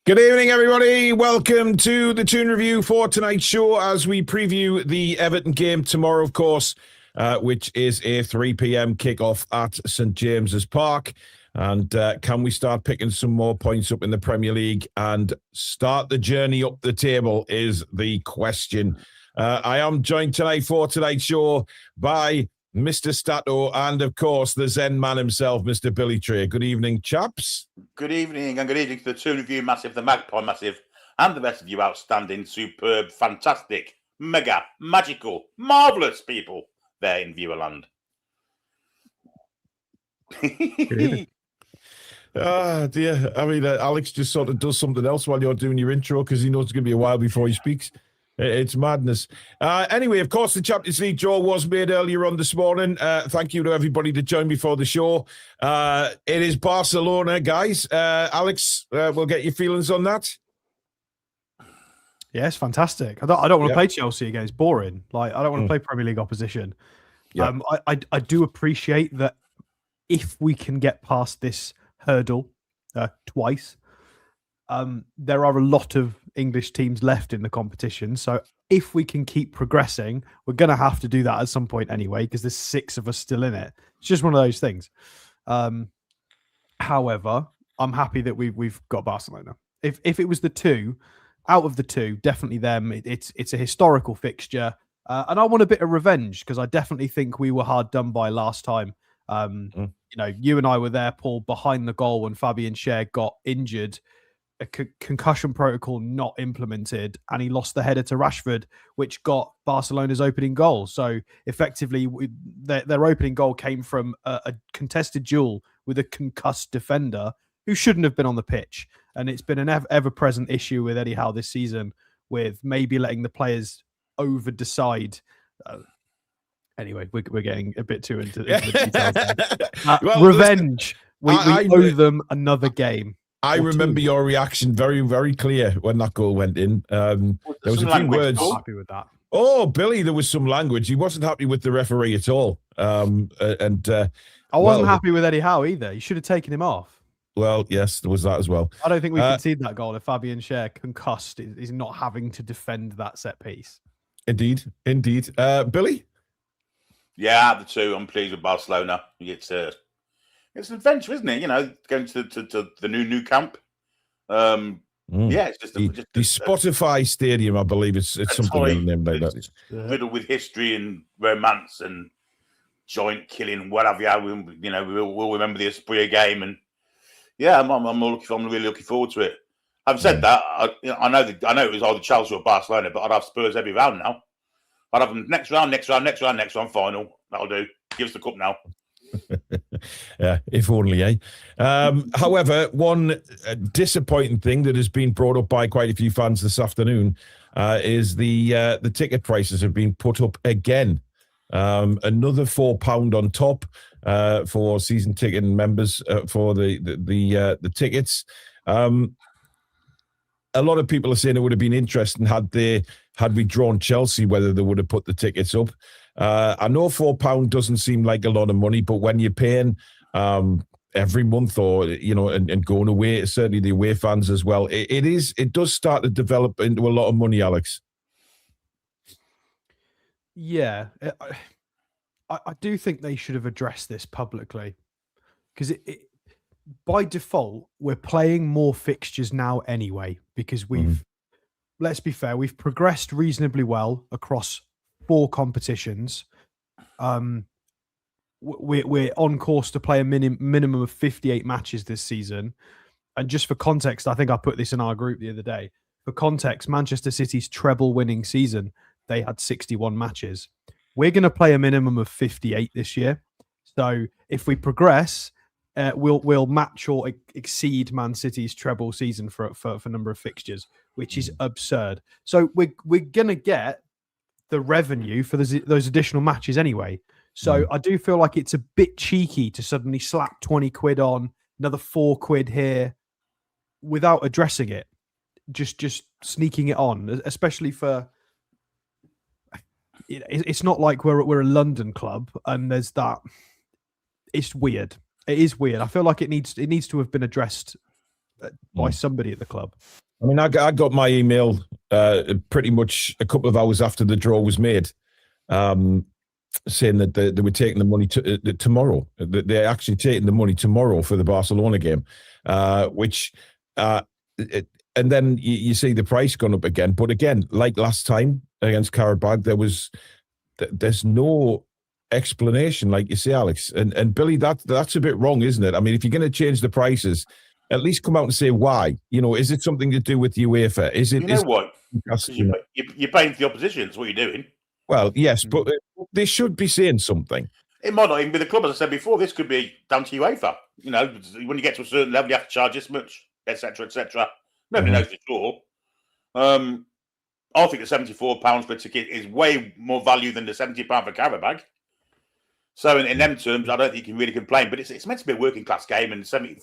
Good evening, everybody. Welcome to the Toon review for tonight's show as we preview the Everton game tomorrow, of course, which is a 3 p.m. kickoff at St James's Park. And can we start picking some more points up in the Premier League and start the journey up the table is the question. I am joined tonight for tonight's show by Mr. Stato and, of course, the Zen man himself, Mr. Billy Trey. Good evening, chaps. Good evening, and good evening to the Toon Review Massive, the Magpie Massive, and the rest of you outstanding, superb, fantastic, mega, magical, marvellous people there in Viewerland. Ah, dear. I mean, Alex just sort of does something else while you're doing your intro because he knows it's going to be a while before he speaks. It's madness. Anyway, of course, the Champions League draw was made earlier on this morning. Thank you to everybody that joined me for the show. It is Barcelona, guys. Alex, we'll get your feelings on that. Yes, fantastic. I don't want to play Chelsea again. It's boring. Like, I don't want to play Premier League opposition. Yeah. I do appreciate that if we can get past this hurdle twice, there are a lot of English teams left in the competition. So if we can keep progressing, we're going to have to do that at some point anyway, because there's 6 of us still in it. It's just one of those things. However, I'm happy that we've got Barcelona. If it was the 2, out of the 2, definitely them. It's a historical fixture. And I want a bit of revenge because I definitely think we were hard done by last time. You know, you and I were there, Paul, behind the goal when Fabian Schär got injured. A concussion protocol not implemented, and he lost the header to Rashford, which got Barcelona's opening goal. So effectively, their opening goal came from a contested duel with a concussed defender who shouldn't have been on the pitch. And it's been an ever-present issue with Eddie Howe this season, with maybe letting the players over-decide. Anyway, we're getting a bit too into the details. Revenge. We owe them another game. I remember your reaction very, very clear when that goal went in. There was a few words. I'm happy with that. Oh, Billy, there was some language. He wasn't happy with the referee at all. I wasn't happy with Eddie Howe either. You should have taken him off. Well, yes, there was that as well. I don't think we conceded that goal if Fabian Schär concussed is not having to defend that set piece. Indeed. Billy? Yeah, the 2. I'm pleased with Barcelona. It's an adventure, isn't it? You know, going to the new camp. Yeah, it's just the Spotify Stadium, I believe. It's something named like that. Riddled with history and romance and joint killing, whatever. You know, we'll remember the Esprit game, and yeah, I'm really looking forward to it. Having said that, I know it was either Chelsea or Barcelona, but I'd have Spurs every round now. I'd have them next round, final. That'll do. Give us the cup now. Yeah, if only, eh? However, one disappointing thing that has been brought up by quite a few fans this afternoon is the ticket prices have been put up again. Another £4 on top for season ticket members for the tickets. A lot of people are saying it would have been interesting had we drawn Chelsea, whether they would have put the tickets up. I know £4 doesn't seem like a lot of money, but when you're paying every month, or and going away, certainly the away fans as well, it does start to develop into a lot of money, Alex. Yeah, I do think they should have addressed this publicly, because by default we're playing more fixtures now anyway, because let's be fair, we've progressed reasonably well across 4 competitions. We're on course to play a minimum of 58 matches this season. And just for context, I think I put this in our group the other day. For context, Manchester City's treble-winning season, they had 61 matches. We're going to play a minimum of 58 this year. So if we progress, we'll match or exceed Man City's treble season for number of fixtures, which is absurd. So we're going to get the revenue for those additional matches anyway. So I do feel like it's a bit cheeky to suddenly slap 20 quid on, another 4 quid here, without addressing it, just sneaking it on, especially for... It's not like we're a London club and there's that. It's weird. It is weird. I feel like it needs to have been addressed by somebody at the club. I mean, I got my email pretty much a couple of hours after the draw was made, saying that they were taking the money tomorrow. They're actually taking the money tomorrow for the Barcelona game, and then you see the price gone up again. But again, like last time against Karabakh, there's no explanation, like you say, Alex. And Billy, that's a bit wrong, isn't it? I mean, if you're going to change the prices, at least come out and say why. Is it something to do with UEFA? Is it? You know what? You're paying for the opposition. That's what you're doing. Well, yes, but they should be saying something. It might not even be the club, as I said before. This could be down to UEFA. When you get to a certain level, you have to charge this much, etc., etc. Nobody knows for sure. I think the £74 per ticket is way more value than the £70 for Karabakh. So in them terms, I don't think you can really complain. But it's meant to be a working class game, and £74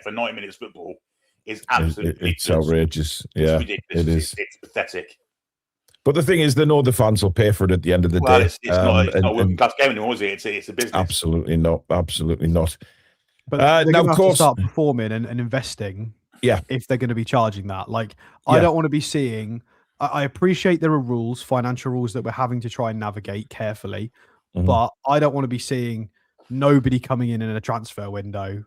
for 90 minutes football is absolutely it's outrageous. Yeah, it's ridiculous. It is. It's pathetic. But the thing is, they know the fans will pay for it at the end of the day. It's not a working class game anymore, is it? It's a business. Absolutely not. Absolutely not. But now, of course, start performing and investing. Yeah, if they're going to be charging that, I don't want to be seeing. I appreciate there are rules, financial rules that we're having to try and navigate carefully, but I don't want to be seeing nobody coming in a transfer window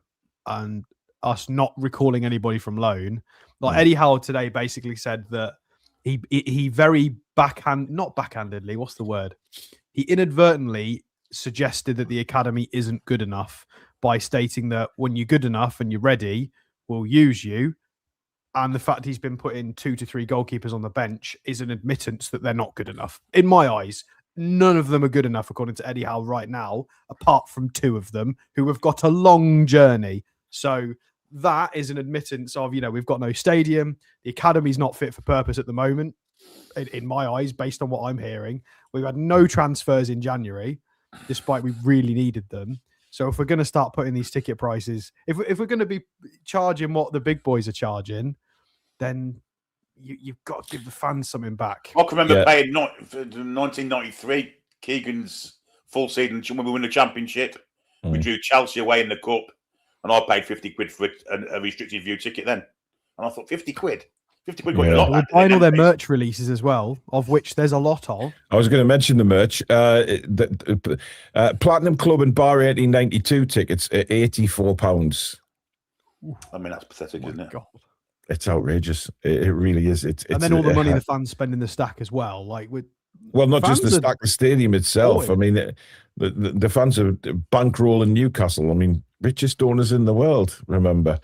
and us not recalling anybody from loan. Eddie Howe today basically said that he very not backhandedly, what's the word? He inadvertently suggested that the academy isn't good enough by stating that when you're good enough and you're ready, we'll use you. And the fact he's been putting 2 to 3 goalkeepers on the bench is an admittance that they're not good enough. In my eyes, none of them are good enough, according to Eddie Howe right now, apart from 2 of them who have got a long journey. So that is an admittance of, we've got no stadium. The academy's not fit for purpose at the moment, in my eyes, based on what I'm hearing. We've had no transfers in January, despite we really needed them. So if we're going to start putting these ticket prices, if we're going to be charging what the big boys are charging, then you've got to give the fans something back. I can remember paying 1993 Keegan's full season when we won the championship. We drew Chelsea away in the cup, and I paid £50 for a restricted view ticket then. And I thought, £50? £50 got a lot. We're buying all their merch releases as well, of which there's a lot of. I was going to mention the merch. Platinum Club and Bar 1892 tickets are £84. I mean, that's pathetic, isn't it? God. It's outrageous. It really is. It's and then all the money the fans spend in the stack as well. Not just the stack, the stadium itself. I mean, the fans are bankrolling Newcastle. I mean, richest owners in the world, remember.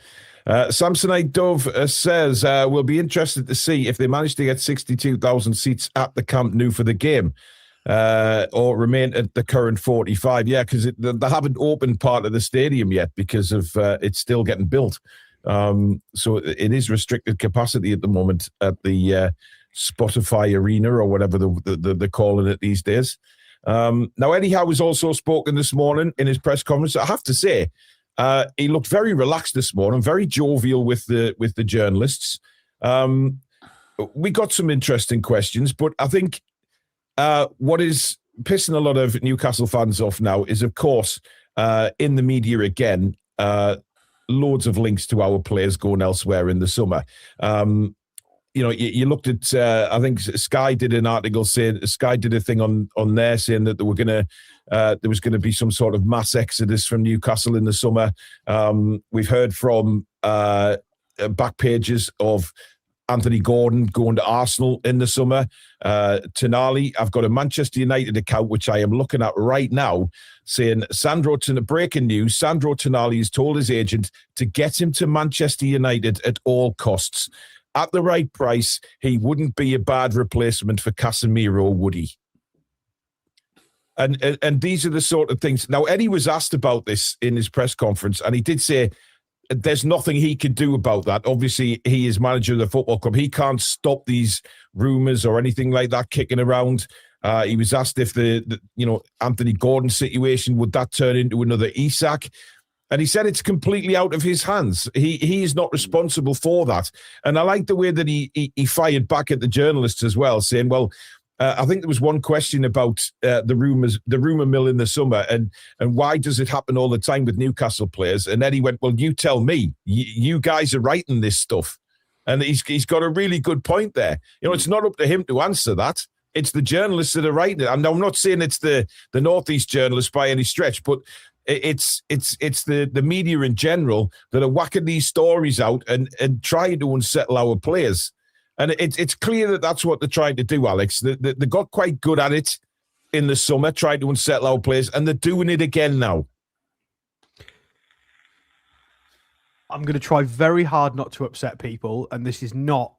Samsonite Dove says, we'll be interested to see if they manage to get 62,000 seats at the Camp Nou for the game or remain at the current 45. Yeah, because they haven't opened part of the stadium yet because of it's still getting built. So it is restricted capacity at the moment at the Spotify Arena or whatever they're calling it these days. Now, Eddie Howe has also spoken this morning in his press conference. I have to say, he looked very relaxed this morning, very jovial with the journalists. We got some interesting questions, but I think what is pissing a lot of Newcastle fans off now is, of course, in the media again, loads of links to our players going elsewhere in the summer. You looked at, I think Sky did an article saying, Sky did a thing on there saying that there was going to be some sort of mass exodus from Newcastle in the summer. We've heard from back pages of Anthony Gordon going to Arsenal in the summer. Tonali, I've got a Manchester United account, which I am looking at right now, saying breaking news, Sandro Tonali has told his agent to get him to Manchester United at all costs. At the right price, he wouldn't be a bad replacement for Casemiro, would he? And these are the sort of things. Now, Eddie was asked about this in his press conference, and he did say there's nothing he could do about that. Obviously, he is manager of the football club. He can't stop these rumours or anything like that kicking around. He was asked if the Anthony Gordon situation, would that turn into another Isak? And he said it's completely out of his hands. He is not responsible for that. And I like the way that he fired back at the journalists as well, saying, well, I think there was one question about the rumor mill in the summer, and why does it happen all the time with Newcastle players? And then he went, "Well, you tell me. You guys are writing this stuff," and he's got a really good point there. It's not up to him to answer that. It's the journalists that are writing it. And I'm not saying it's the Northeast journalists by any stretch, but it's the media in general that are whacking these stories out and trying to unsettle our players. And it's clear that that's what they're trying to do, Alex. They got quite good at it in the summer, trying to unsettle our players, and they're doing it again now. I'm going to try very hard not to upset people, and this is not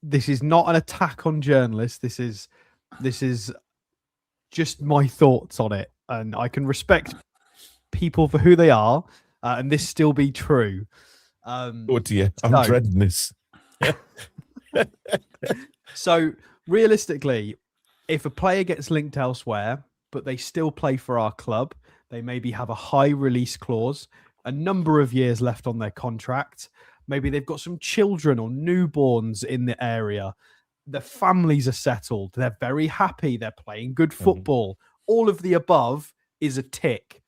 an attack on journalists. This is just my thoughts on it, and I can respect people for who they are, and this still be true. Oh dear, I'm dreading this. So realistically, if a player gets linked elsewhere, but they still play for our club, they maybe have a high release clause, a number of years left on their contract. Maybe they've got some children or newborns in the area. Their families are settled. They're very happy. They're playing good football. All of the above is a tick.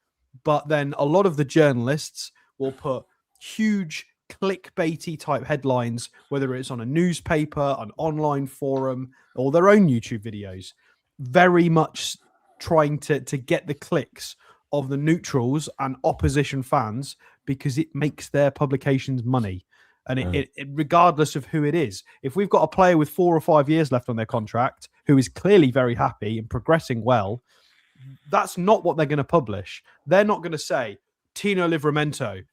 But then a lot of the journalists will put huge clickbaity type headlines, whether it's on a newspaper, an online forum, or their own YouTube videos, very much trying to get the clicks of the neutrals and opposition fans because it makes their publications money. And it regardless of who it is, if we've got a player with 4 or 5 years left on their contract who is clearly very happy and progressing well, that's not what they're going to publish. They're not going to say Tino Livramento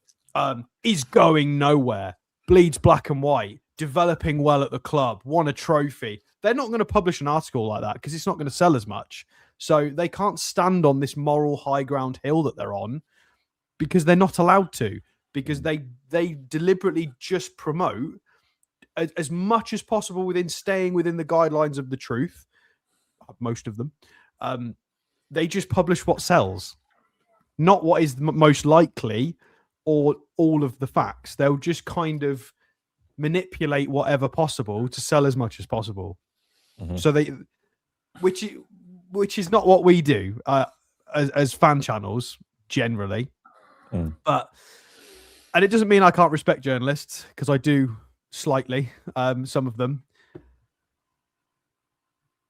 is going nowhere, bleeds black and white, developing well at the club, won a trophy. They're not going to publish an article like that because it's not going to sell as much. So they can't stand on this moral high ground hill that they're on because they're not allowed to, because they deliberately just promote as much as possible staying within the guidelines of the truth, most of them. They just publish what sells, not what is most likely or all of the facts. They'll just kind of manipulate whatever possible to sell as much as possible. Mm-hmm. So which is not what we do as fan channels generally. And it doesn't mean I can't respect journalists, because I do slightly, some of them.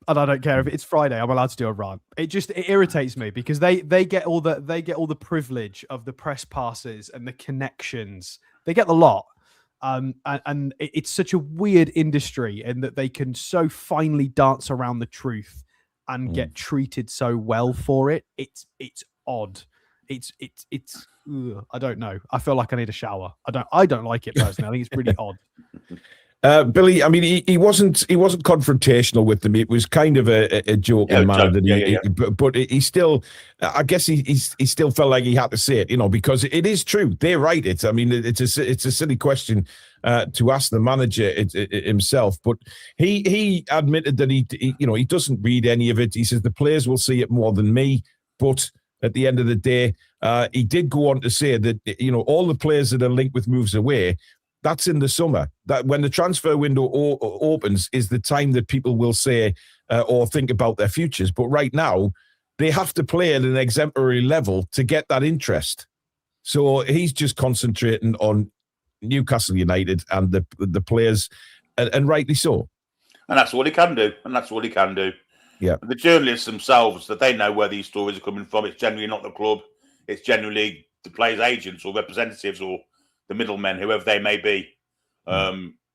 And I don't care if it's Friday, I'm allowed to do a rant. It irritates me because they get all the privilege of the press passes and the connections. They get the lot. And it's such a weird industry in that they can so finely dance around the truth and get treated so well for it. It's odd. It's I don't know. I feel like I need a shower. I don't like it personally. I think it's pretty odd. Billy, I mean, he wasn't confrontational with them. It was kind of a joking manner. But he still, I guess he still felt like he had to say it, because it is true. They write it. I mean, it's a silly question to ask the manager himself. But he admitted that he doesn't read any of it. He says the players will see it more than me. But at the end of the day, he did go on to say that all the players that are linked with moves away, that's in the summer. That when the transfer window opens is the time that people will say or think about their futures. But right now, they have to play at an exemplary level to get that interest. So he's just concentrating on Newcastle United and the players, and rightly so. And that's what he can do. Yeah. The journalists themselves, that they know where these stories are coming from. It's generally not the club. It's generally the players' agents or representatives or the middlemen, whoever they may be.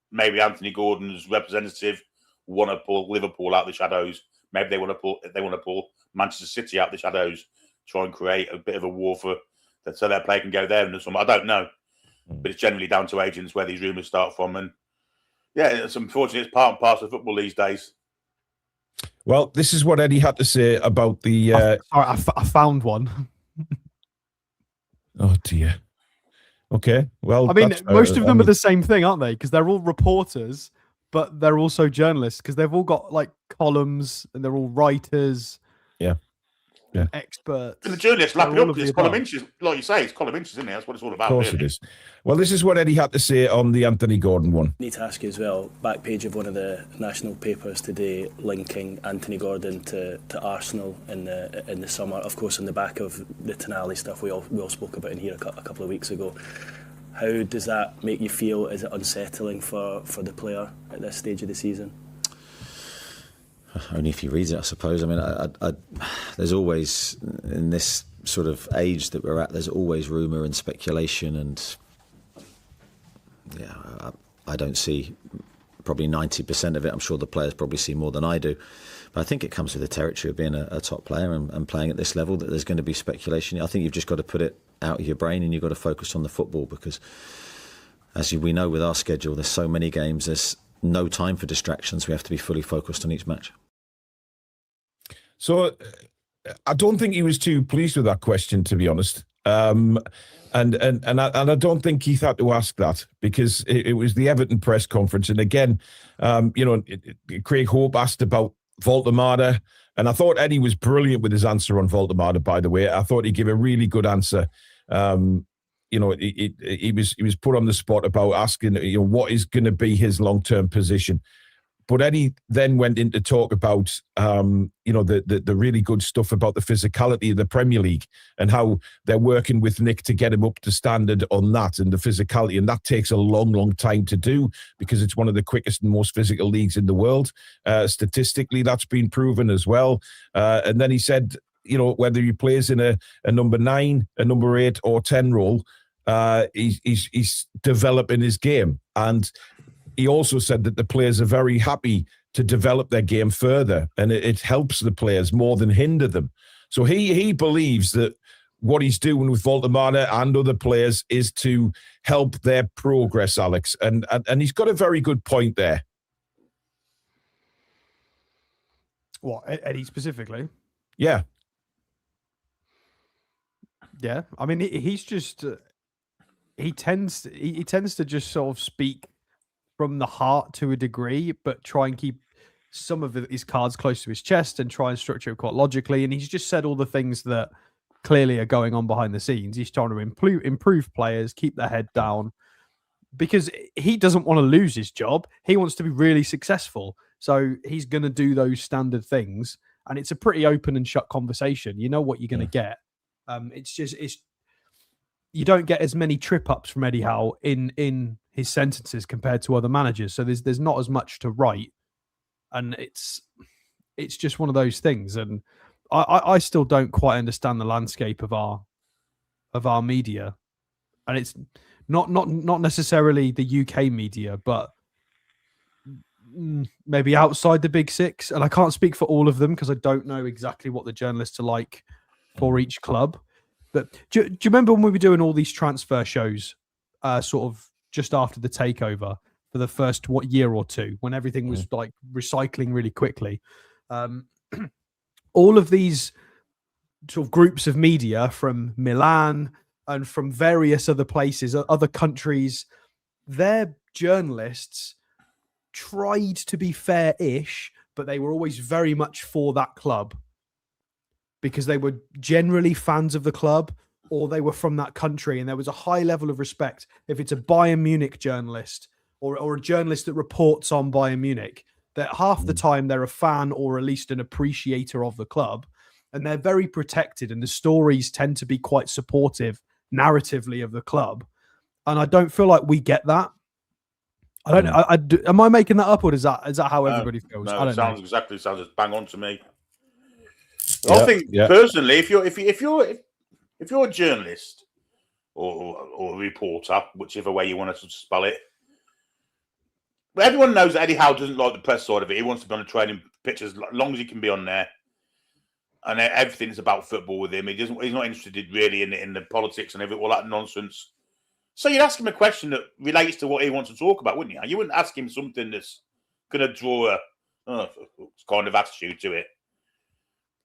Maybe Anthony Gordon's representative want to pull Liverpool out of the shadows. Maybe they want to pull Manchester City out of the shadows, try and create a bit of a war so their player can go there in the summer. I don't know, but it's generally down to agents where these rumours start from. And yeah, it's unfortunate. It's part and parcel of football these days. Well, this is what Eddie had to say about the. I found one. Oh dear. Okay, well, I mean, most of them are the same thing, aren't they? Because they're all reporters, but they're also journalists because they've all got like columns and they're all writers. Yeah. and experts. And the journalists lap it all up of because the it's column above. inches. Like you say, it's column inches, isn't it? That's what it's all about. Of course really. it is. Well, this is what Eddie had to say on the Anthony Gordon one. I need to ask you as well, back page of one of the national papers today linking Anthony Gordon to Arsenal in the summer, of course, on the back of the Tonali stuff we all spoke about in here a couple of weeks ago. How does that make you feel? Is it unsettling for the player at this stage of the season? Only if he reads it, I suppose. I mean, there's always, in this sort of age that we're at, there's always rumour and speculation, and I don't see probably 90% of it. I'm sure the players probably see more than I do. But I think it comes with the territory of being a top player and playing at this level, that there's going to be speculation. I think you've just got to put it out of your brain and you've got to focus on the football, because as we know with our schedule, there's so many games, there's no time for distractions. We have to be fully focused on each match. So I don't think he was too pleased with that question, to be honest. And I don't think Keith had to ask that, because it was the Everton press conference. And again, Craig Hope asked about Voltemada, and I thought Eddie was brilliant with his answer on Voltemada, by the way. I thought he gave a really good answer. He was put on the spot about asking, what is going to be his long-term position. But Eddie then went in to talk about, the really good stuff about the physicality of the Premier League and how they're working with Nick to get him up to standard on that and the physicality. And that takes a long, long time to do, because it's one of the quickest and most physical leagues in the world. Statistically, that's been proven as well. And then he said, whether he plays in a number 9, a number 8 or 10 role, he's developing his game. And he also said that the players are very happy to develop their game further, and it helps the players more than hinder them. So he believes that what he's doing with Voltemada and other players is to help their progress, Alex. And he's got a very good point there. What, Eddie specifically? Yeah. Yeah. I mean, he's just... he tends to just sort of speak from the heart to a degree, but try and keep some of his cards close to his chest and try and structure it quite logically. And he's just said all the things that clearly are going on behind the scenes. He's trying to improve players, keep their head down, because he doesn't want to lose his job. He wants to be really successful. So he's going to do those standard things. And it's a pretty open and shut conversation. You know what you're going to get. It's you don't get as many trip ups from Eddie Howe in his sentences compared to other managers. So there's not as much to write, and it's just one of those things. And I still don't quite understand the landscape of our media, and it's not necessarily the UK media, but maybe outside the big six. And I can't speak for all of them because I don't know exactly what the journalists are like for each club. But do you remember when we were doing all these transfer shows, sort of just after the takeover for the first year or two, when everything was like recycling really quickly? All of these sort of groups of media from Milan and from various other places, other countries, their journalists tried to be fair-ish, but they were always very much for that club, because they were generally fans of the club or they were from that country, and there was a high level of respect. If it's a Bayern Munich journalist or a journalist that reports on Bayern Munich, that half the time they're a fan or at least an appreciator of the club, and they're very protected, and the stories tend to be quite supportive narratively of the club. And I don't feel like we get that. I don't know. Am I making that up, or is that how everybody feels? No, I don't sounds know. exactly sounds bang on to me. Yeah, I think personally, if you're a journalist or a reporter, whichever way you want to spell it, but everyone knows that Eddie Howe doesn't like the press side of it. He wants to be on the training pitch as long as he can be on there, and everything's about football with him. He's not interested really in the politics and all that nonsense. So you'd ask him a question that relates to what he wants to talk about, wouldn't you? You wouldn't ask him something that's going to draw a kind of attitude to it.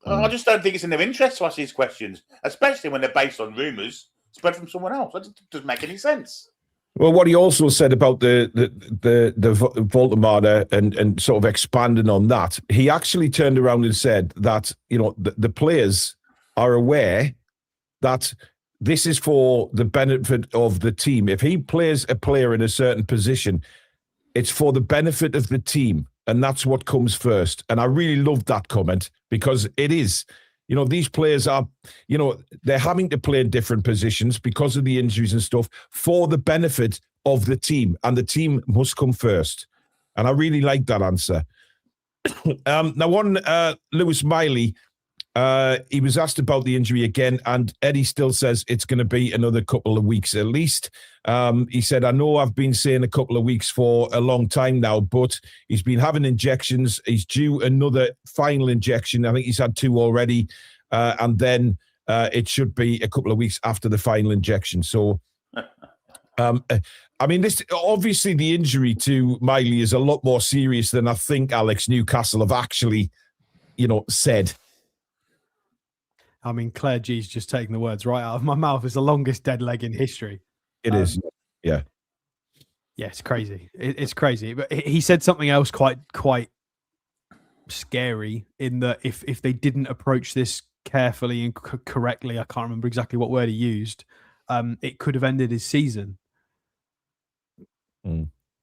I just don't think it's in their interest to ask these questions, especially when they're based on rumours spread from someone else. That doesn't make any sense. Well, what he also said about the Voltemada and sort of expanding on that, he actually turned around and said that, the players are aware that this is for the benefit of the team. If he plays a player in a certain position, it's for the benefit of the team, and that's what comes first. And I really love that comment because it is. You know, these players are, you know, they're having to play in different positions because of the injuries and stuff for the benefit of the team, and the team must come first. And I really like that answer. Now, on Lewis Miley, he was asked about the injury again, and Eddie still says it's going to be another couple of weeks at least. He said, I know I've been saying a couple of weeks for a long time now, but he's been having injections. He's due another final injection. I think he's had 2 already. And then it should be a couple of weeks after the final injection. So, I mean, this obviously the injury to Miley is a lot more serious than I think Alex Newcastle have actually, you know, said. I mean, Claire G's just taking the words right out of my mouth. It's the longest dead leg in history. It is, yeah. Yeah, it's crazy. It's crazy. But he said something else quite scary in that if they didn't approach this carefully and correctly, I can't remember exactly what word he used, it could have ended his season.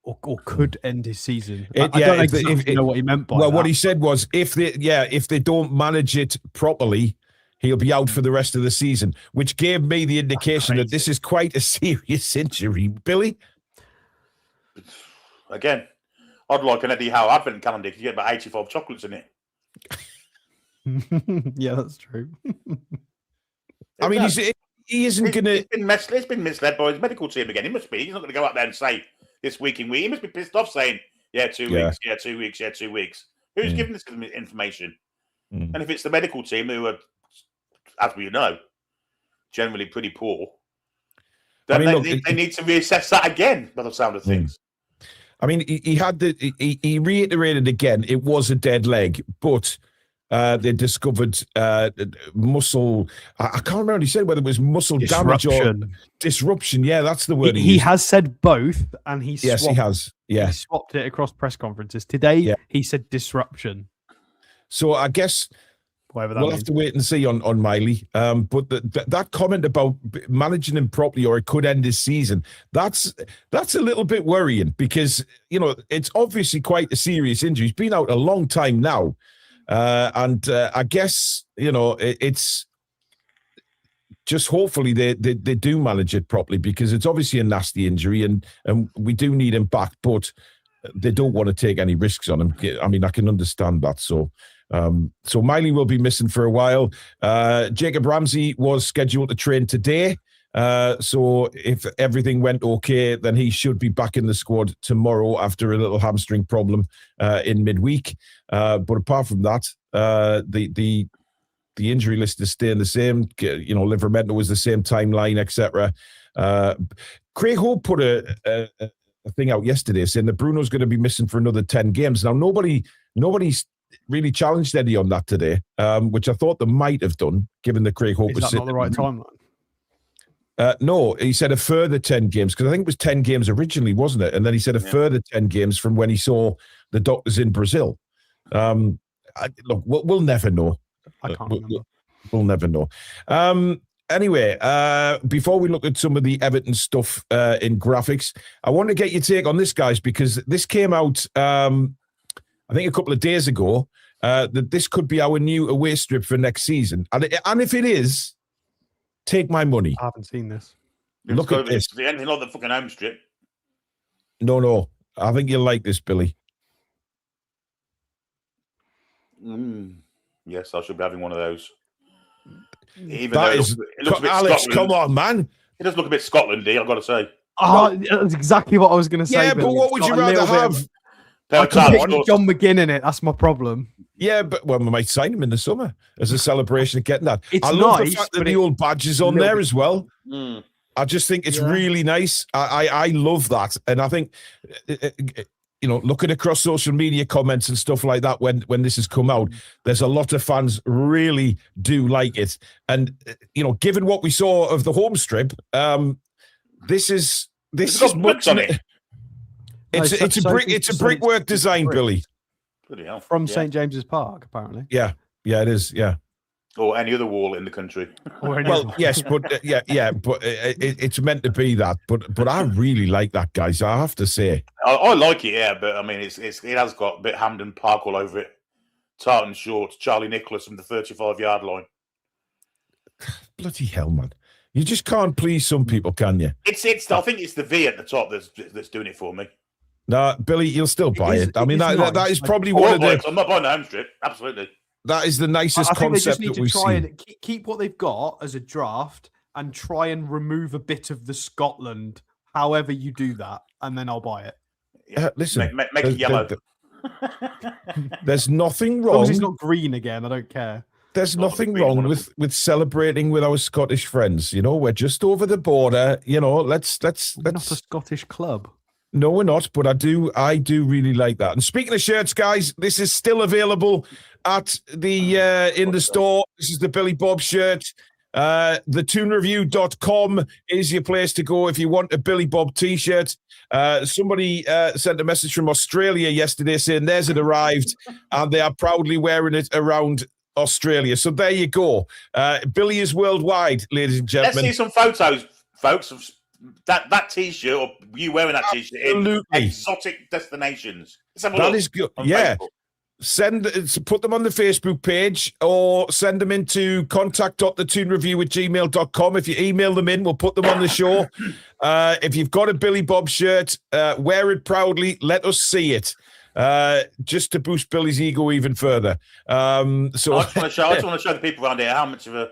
Or could end his season. I don't exactly know what he meant by that. Well, what he said was if they don't manage it properly, he'll be out for the rest of the season, which gave me the indication that this is quite a serious injury. Billy? Again, I'd like an Eddie Howe advent calendar because you get about 85 chocolates in it. Yeah, that's true. I mean, he isn't going to... He's been misled by his medical team again. He must be. He's not going to go out there and say this week in week. He must be pissed off saying, 2 weeks, 2 weeks, 2 weeks. Who's giving this information? And if it's the medical team who are, as we know, generally pretty poor, then they need to reassess that again by the sound of things. I mean, he reiterated again, it was a dead leg, but they discovered muscle. I can't remember what he said, whether it was muscle damage or disruption. Yeah, that's the word he has said both, and he yes, he has. Yeah, he swapped it across press conferences today. He said disruption. So I guess we'll have to wait and see on Miley. But that comment about managing him properly, or it could end his season, that's a little bit worrying because, you know, it's obviously quite a serious injury. He's been out a long time now. And I guess, you know, it's just hopefully they do manage it properly because it's obviously a nasty injury and we do need him back, but they don't want to take any risks on him. I mean, I can understand that. So Miley will be missing for a while. Jacob Ramsey was scheduled to train today. So if everything went okay, then he should be back in the squad tomorrow after a little hamstring problem in midweek. But apart from that, the injury list is staying the same. You know, Livramento was the same timeline, etc. Craig Howe put a thing out yesterday saying that Bruno's going to be missing for another 10 games. Now, nobody's really challenged Eddie on that today, which I thought they might have done, given that Craig Howe was sitting. Is that not the right timeline? No, he said a further 10 games, because I think it was 10 games originally, wasn't it? And then he said a further 10 games from when he saw the doctors in Brazil. Look, we'll never know. I can't remember. We'll never know. Anyway, before we look at some of the Everton stuff in graphics, I want to get your take on this, guys, because this came out, I think, a couple of days ago, that this could be our new away strip for next season. And if it is, take my money. I haven't seen this. Look at this. It's anything like the fucking home strip. No. I think you'll like this, Billy. Yes, I should be having one of those. Even that though is, it looks a bit Alex, Scotland. come on, man. It does look a bit Scotlandy, I've got to say. Oh, that's exactly what I was going to say. Yeah, Billy. but what would you rather have? I can picture John McGinn in it. That's my problem. Yeah, but we might sign him in the summer as a celebration of getting that. It's I love nice, the fact that the old badge is on there as well. I just think it's really nice. I love that. And I think, you know, looking across social media comments and stuff like that, when this has come out, there's a lot of fans really do like it. And, you know, given what we saw of the home strip, this is much on it. It's a brickwork design, Billy. From St. James's Park, apparently. Yeah, it is. Yeah. or any other wall in the country. Well, yes, but but it's meant to be that. But I really like that, guys. I have to say, I like it, yeah. But I mean, it has got a bit Hampden Park all over it. Tartan shorts, Charlie Nicholas from the 35-yard line. Bloody hell, man! You just can't please some people, can you? I think it's the V at the top that's doing it for me. No, Billy, you'll still buy it. I mean, that is probably one of the. I'm not buying the home strip. Absolutely. That is the nicest I think concept they just need that we've to try seen. and keep what they've got as a draft and try and remove a bit of the Scotland. However you do that, and then I'll buy it. Listen, make it yellow. There's nothing As wrong. long as it's not green again, I don't care. There's nothing wrong with celebrating with our Scottish friends. You know, we're just over the border. You know, let's. We're not a Scottish club. No, we're not, but I do really like that. And speaking of shirts, guys, this is still available at the in the store. This is the Billy Bob shirt. TheToonReview.com is your place to go if you want a Billy Bob t-shirt. Somebody sent a message from Australia yesterday saying theirs had arrived and they are proudly wearing it around Australia. So there you go. Billy is worldwide, ladies and gentlemen. Let's see some photos, folks, of that t-shirt or you wearing that t-shirt in exotic destinations. That is good. Yeah. Put them on the Facebook page or send them into contact.thetoonreview@gmail.com. If you email them in, we'll put them on the show. If you've got a Billy Bob shirt, wear it proudly. Let us see it. Just to boost Billy's ego even further. So I just want to show the people around here how much of a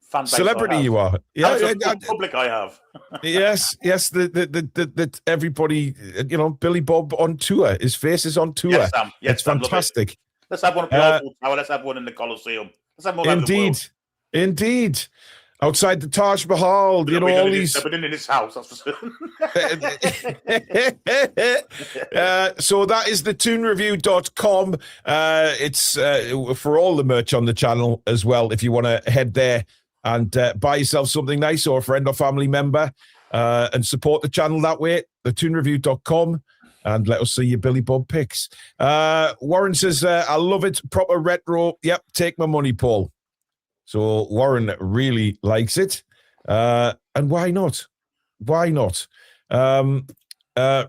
fan base celebrity you are. Yeah, public I have. yes. The everybody, you know, Billy Bob on tour. His face is on tour. Yes, Sam. Yes, it's fantastic. Let's have one at the Eiffel Tower. Let's have one in the Colosseum. Let's have more. Indeed. Outside the Taj Mahal, you know, all these. I've been in his house, that's for certain. So that is the toonreview.com. It's for all the merch on the channel as well. If you want to head there and buy yourself something nice or a friend or family member and support the channel that way, the toonreview.com. And let us see your Billy Bob picks. Warren says, I love it. Proper retro. Yep, take my money, Paul. So Warren really likes it. And why not? Why not?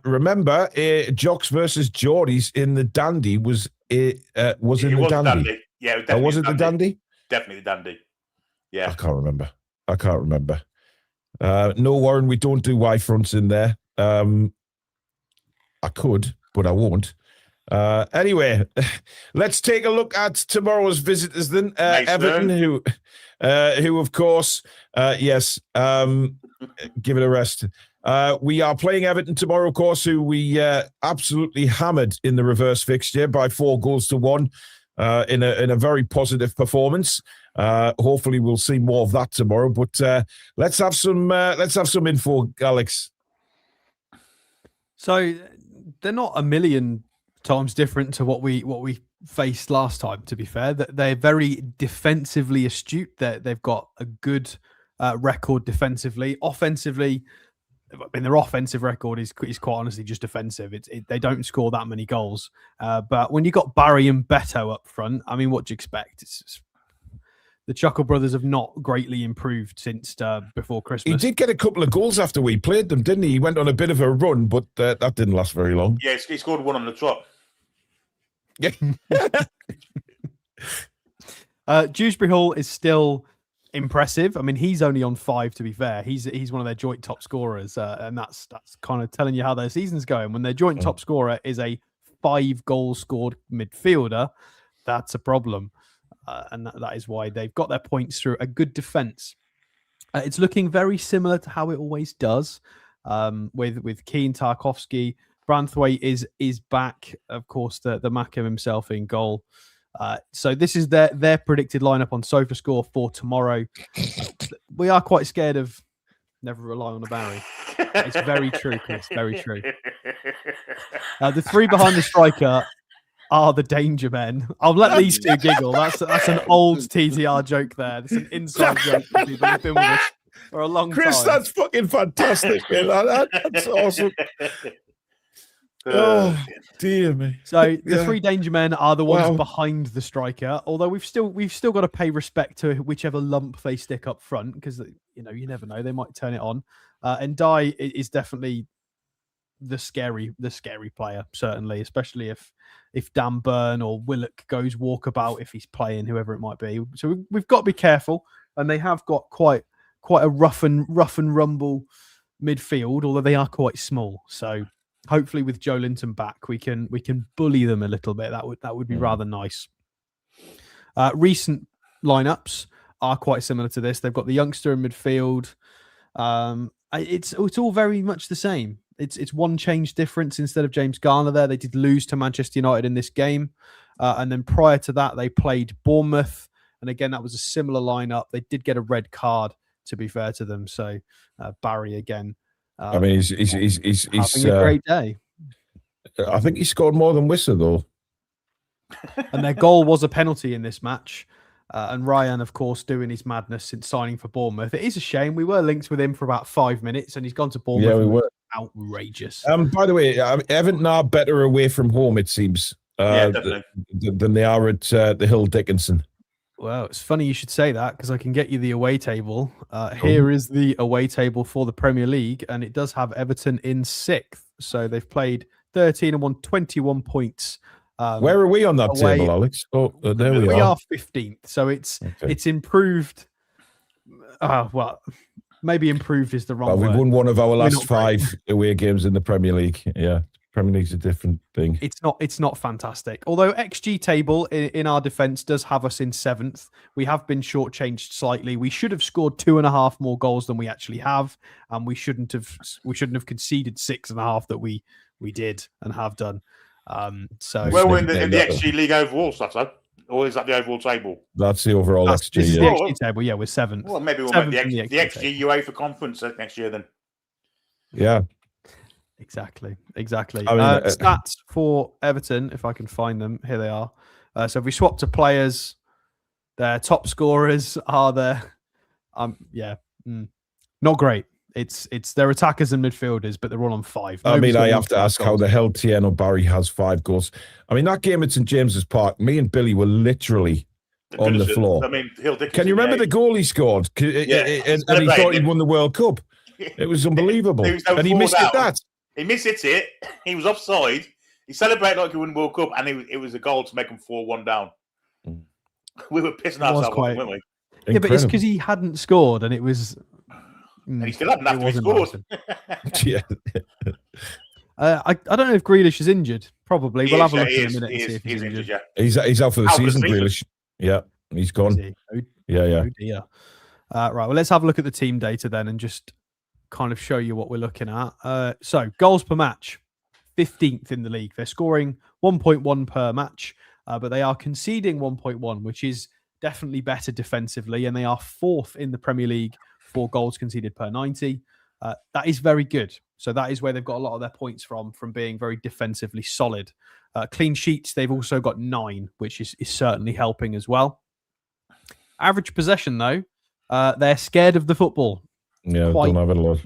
Remember, Jocks versus Geordies in the Dandy was in the Dandy. Yeah, was it the Dandy? Definitely the Dandy. Yeah. I can't remember. No, Warren, we don't do Y fronts in there. I could, but I won't. Anyway, let's take a look at tomorrow's visitors then. Everton, who of course, yes, give it a rest. We are playing Everton tomorrow, of course, who we absolutely hammered in the reverse fixture by 4-1 in a very positive performance. Hopefully, we'll see more of that tomorrow. But let's have some info, Alex. So they're not a million times different to what we faced last time, to be fair. That they're very defensively astute. They've got a good record defensively. Offensively, I mean, their offensive record is quite honestly just defensive. They don't score that many goals. But when you got Barry and Beto up front, I mean, what do you expect? The Chuckle Brothers have not greatly improved since before Christmas. He did get a couple of goals after we played them, didn't he? He went on a bit of a run, but that didn't last very long. Yeah, he scored one on the trot. Yeah. Dewsbury Hall is still impressive. I mean, he's only on 5, to be fair. He's one of their joint top scorers, and that's kind of telling you how their season's going. When their joint top scorer is a 5-goal scored midfielder, that's a problem. And that is why they've got their points through a good defence. It's looking very similar to how it always does with Keane, Tarkowski. Branthwaite is back, of course, the Mackham himself in goal. So this is their predicted lineup on SofaScore for tomorrow. We are quite scared of never rely on a Barry. It's very true, Chris. Very true. The 3 behind the striker are the danger men. I'll let these two giggle. That's an old TTR joke there. It's an inside joke for people who've been with us for a long time. Chris, that's fucking fantastic, man. That's awesome. Oh, dear me. So the three danger men are the ones Wow. behind the striker. Although we've still got to pay respect to whichever lump they stick up front, because you never know, they might turn it on. And Dye is definitely the scary player, certainly, especially if Dan Burn or Willock goes walkabout, if he's playing, whoever it might be. So we've got to be careful, and they have got quite a rough and rumble midfield, although they are quite small. So hopefully with Joe Linton back, we can bully them a little bit. That would be rather nice. Recent lineups are quite similar to this. They've got the youngster in midfield. It's all very much the same. It's one change difference. Instead of James Garner there, they did lose to Manchester United in this game. And then prior to that, they played Bournemouth. And again, that was a similar lineup. They did get a red card, to be fair to them. So Barry again. I mean, he's having a great day. I think he scored more than Wissa, though. And their goal was a penalty in this match. And Ryan, of course, doing his madness since signing for Bournemouth. It is a shame. We were linked with him for about 5 minutes, and he's gone to Bournemouth. Yeah, we were. Outrageous. By the way, Everton are better away from home, it seems, definitely. than they are at the Hill Dickinson. Well, it's funny you should say that, because I can get you the away table. Here is the away table for the Premier League, and it does have Everton in 6th. So they've played 13 and won 21 points. Where are we on that table, Alex? Oh, there we are. We are 15th. So it's improved. Well, maybe improved is the wrong word. We've won one of our last 5 away games in the Premier League. Yeah. Premier League's a different thing. It's not fantastic. Although XG table in our defence does have us in 7th. We have been shortchanged slightly. We should have scored 2.5 more goals than we actually have, and we shouldn't have conceded 6.5 that we did and have done. So well, we're in the XG league overall, Sato. Or is that the overall table? That's the overall XG. This is the XG table. Yeah, we're 7th. Well, maybe we'll make the XG UEFA conference next year then. Yeah. Exactly. I mean, Stats for Everton, if I can find them, here they are. So if we swap to players, their top scorers are there. Not great. It's their attackers and midfielders, but they're all on 5. I mean, I have to ask how the hell Tieno Barry has 5 goals. I mean, that game at St James's Park, me and Billy were literally on the floor. I mean, can you remember the goal he scored? And he thought he'd won the World Cup. It was unbelievable. And he missed it. He missed it. He was offside. He celebrated like he won the World Cup, and it was a goal to make him 4-1 down. We were pissing ourselves, weren't we? Yeah, but it's because he hadn't scored, and it was. And he still hadn't after he scored. Yeah. I don't know if Grealish is injured. Probably. We'll have a look in a minute and see if he's injured. Yeah. He's out for the season, Grealish. Yeah, he's gone. Yeah. Oh dear. Right. Well, let's have a look at the team data then, and just kind of show you what we're looking at. So goals per match, 15th in the league. They're scoring 1.1 per match, but they are conceding 1.1, which is definitely better defensively, and they are 4th in the Premier League for goals conceded per 90. That is very good. So that is where they've got a lot of their points from being very defensively solid. Clean sheets, they've also got 9, which is certainly helping as well. Average possession, though, they're scared of the football. Yeah, don't have it a lot.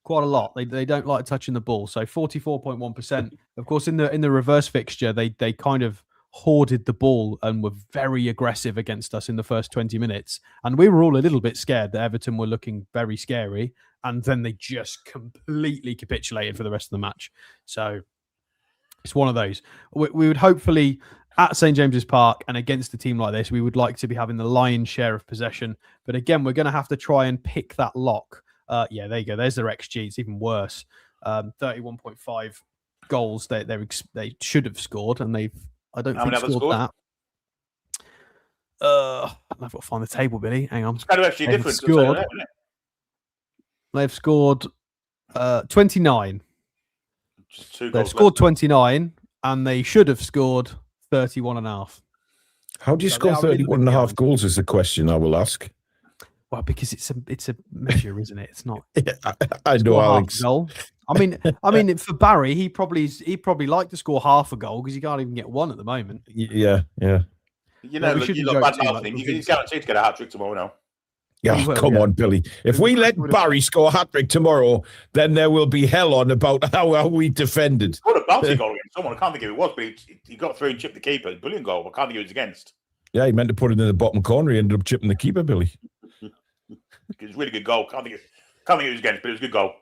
Quite a lot. They don't like touching the ball. So 44.1%. Of course, in the reverse fixture, they kind of hoarded the ball and were very aggressive against us in the first 20 minutes. And we were all a little bit scared that Everton were looking very scary. And then they just completely capitulated for the rest of the match. So it's one of those. We would hopefully, at St James's Park and against a team like this, we would like to be having the lion's share of possession. But again, we're going to have to try and pick that lock. Yeah, there you go. There's their XG. It's even worse. 31.5 goals they should have scored, and I don't think scored that. I've got to find the table, Billy. Hang on. It's kind of actually different. They've scored 29. They've scored 29, and they should have scored 31.5. How do you score 31.5 goals is the question I will ask. Well, because it's a measure, isn't it? It's not. Yeah, I know, Alex. Goal. I mean, for Barry, he probably like to score half a goal because he can't even get one at the moment. Yeah. You know, you look bad mouthing. He's guaranteed to get a hat trick tomorrow now. Yeah, will, come yeah. on, Billy. If we let Barry score a hat-trick tomorrow, then there will be hell on about how we defended. What a bouncy goal against someone. I can't think who it was, but he got through and chipped the keeper. Brilliant goal. I can't think who it was against. Yeah, he meant to put it in the bottom corner. He ended up chipping the keeper, Billy. It was a really good goal. Can't think who it was against, but it was a good goal.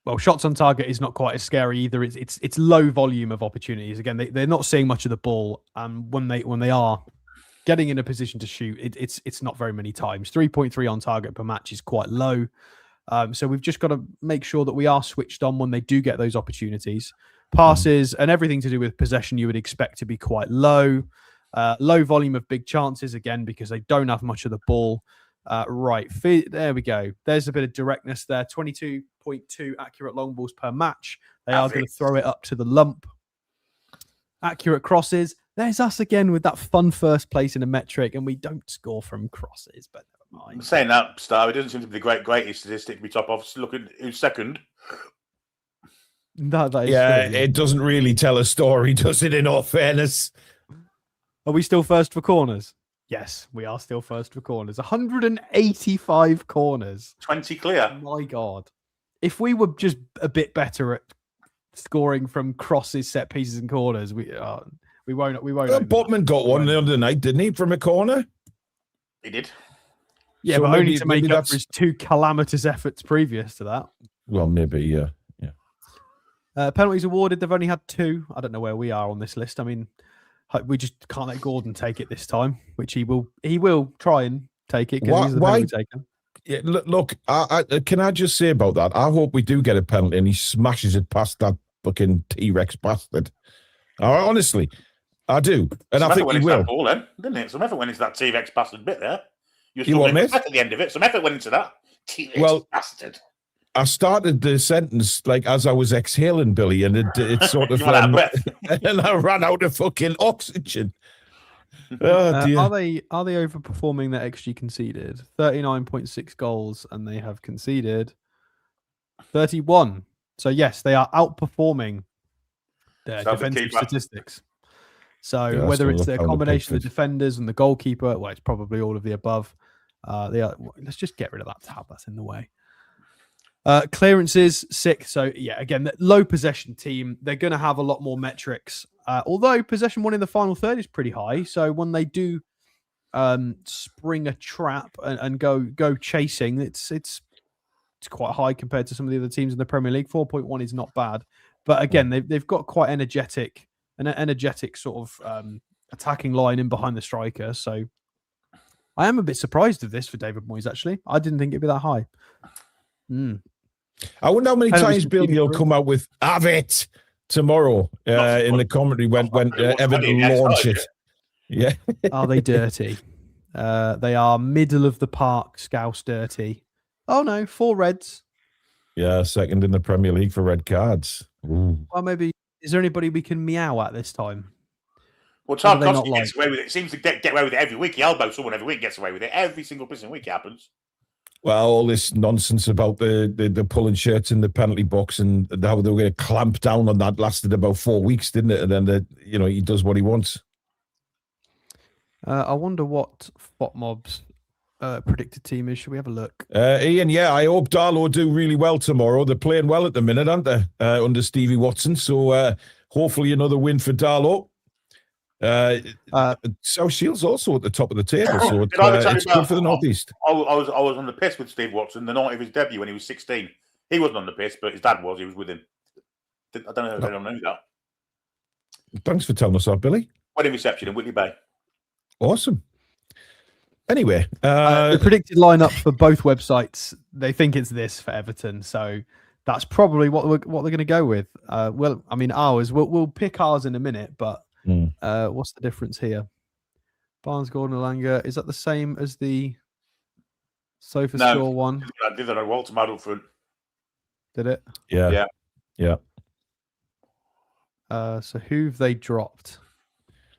Well, shots on target is not quite as scary either. It's low volume of opportunities. Again, they're not seeing much of the ball, and when they are getting in a position to shoot, it's not very many times. 3.3 on target per match is quite low. So we've just got to make sure that we are switched on when they do get those opportunities. Passes and everything to do with possession you would expect to be quite low. Low volume of big chances, again, because they don't have much of the ball. Right, there we go. There's a bit of directness there. 22.2 accurate long balls per match. They are going to throw it up to the lump. Accurate crosses. There's us again with that fun first place in a metric, and we don't score from crosses, but never mind. I'm saying that, Star, it doesn't seem to be the greatest statistic to be top off. Look at who's second. That is yeah, true. it doesn't really tell a story, does it, in all fairness? Are we still first for corners? Yes, we are still first for corners. 185 corners. 20 clear. Oh my God. If we were just a bit better at scoring from crosses, set pieces, and corners, we won't. Botman got one the other night, didn't he, from a corner? He did. Yeah, So but maybe- only to make maybe up for his two calamitous efforts previous to that. Well, maybe, yeah. Penalties awarded, they've only had 2. I don't know where we are on this list. I mean, we just can't let Gordon take it this time, which he will try and take it because he's the penalty taker. Yeah, look, can I just say about that? I hope we do get a penalty and he smashes it past that fucking T-Rex bastard. Honestly, I do. And I think he will. That ball, then, didn't it? Some effort went into that T-Rex bastard bit there. You what, mate? At the end of it, some effort went into that T-Rex bastard. I started the sentence like as I was exhaling, Billy, and it sort of and I ran out of fucking oxygen. Oh, dear. Are they overperforming their XG conceded? 39.6 goals, and they have conceded 31. So yes, they are outperforming their defensive statistics. So Yeah, whether so it's a look how combination of the Pickford- defenders and the goalkeeper, well, it's probably all of the above. Let's just get rid of that tab that's in the way. Clearances, 6. So, yeah, again, the low possession team, they're going to have a lot more metrics. Although possession won in the final third is pretty high. So when they do spring a trap and go chasing, it's quite high compared to some of the other teams in the Premier League. 4.1 is not bad. But again, they've got quite an energetic sort of attacking line in behind the striker. So I am a bit surprised of this for David Moyes, actually. I didn't think it'd be that high. I wonder how many times Billy will come out with "have it" tomorrow in the commentary when Everton launch it. Yeah, are they dirty? They are middle of the park, Scouse dirty. Oh no, 4 reds. Yeah, second in the Premier League for red cards. Ooh. Well, maybe is there anybody we can meow at this time? Well, Tarkovsky gets away with it. Seems to get away with it every week. He elbows someone every week, gets away with it. Every single pissing week it happens. Well, all this nonsense about the pulling shirts in the penalty box and how they were going to clamp down on that lasted about 4 weeks, didn't it? And then he does what he wants. I wonder what FotMob's predicted team is. Should we have a look? Ian, yeah, I hope Darlow do really well tomorrow. They're playing well at the minute, aren't they? Under Stevie Watson. So hopefully another win for Darlow. South Shields also at the top of the table, so it's good for the North East. I was on the piss with Steve Watson the night of his debut when he was 16. He wasn't on the piss, but his dad was. He was with him. I don't know if anyone knows that. Thanks for telling us that, Billy. Wedding reception in Whitley Bay. Awesome. Anyway, the predicted lineup for both websites, they think it's this for Everton, so that's probably what they're going to go with. Well, I mean, ours. We'll pick ours in a minute, but. What's the difference here? Barnes, Gordon, Alanga. Is that the same as the SofaScore one? I did that on Walter Madden front. Did it? Yeah. So who've they dropped?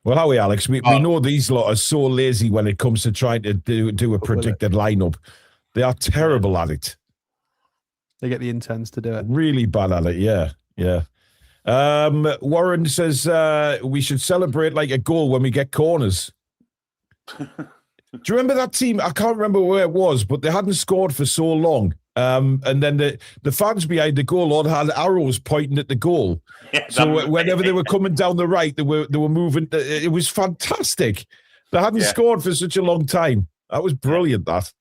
Well, how are we, Alex? We know these lot are so lazy when it comes to trying to do a predicted lineup. They are terrible at it. They get the interns to do it. Really bad at it. Yeah. Warren says we should celebrate like a goal when we get corners. Do you remember that team? I can't remember where it was, but they hadn't scored for so long. And then the fans behind the goal all had arrows pointing at the goal. Yeah, So whenever they were coming down the right, they were moving. It was fantastic. They hadn't scored for such a long time. That was brilliant. That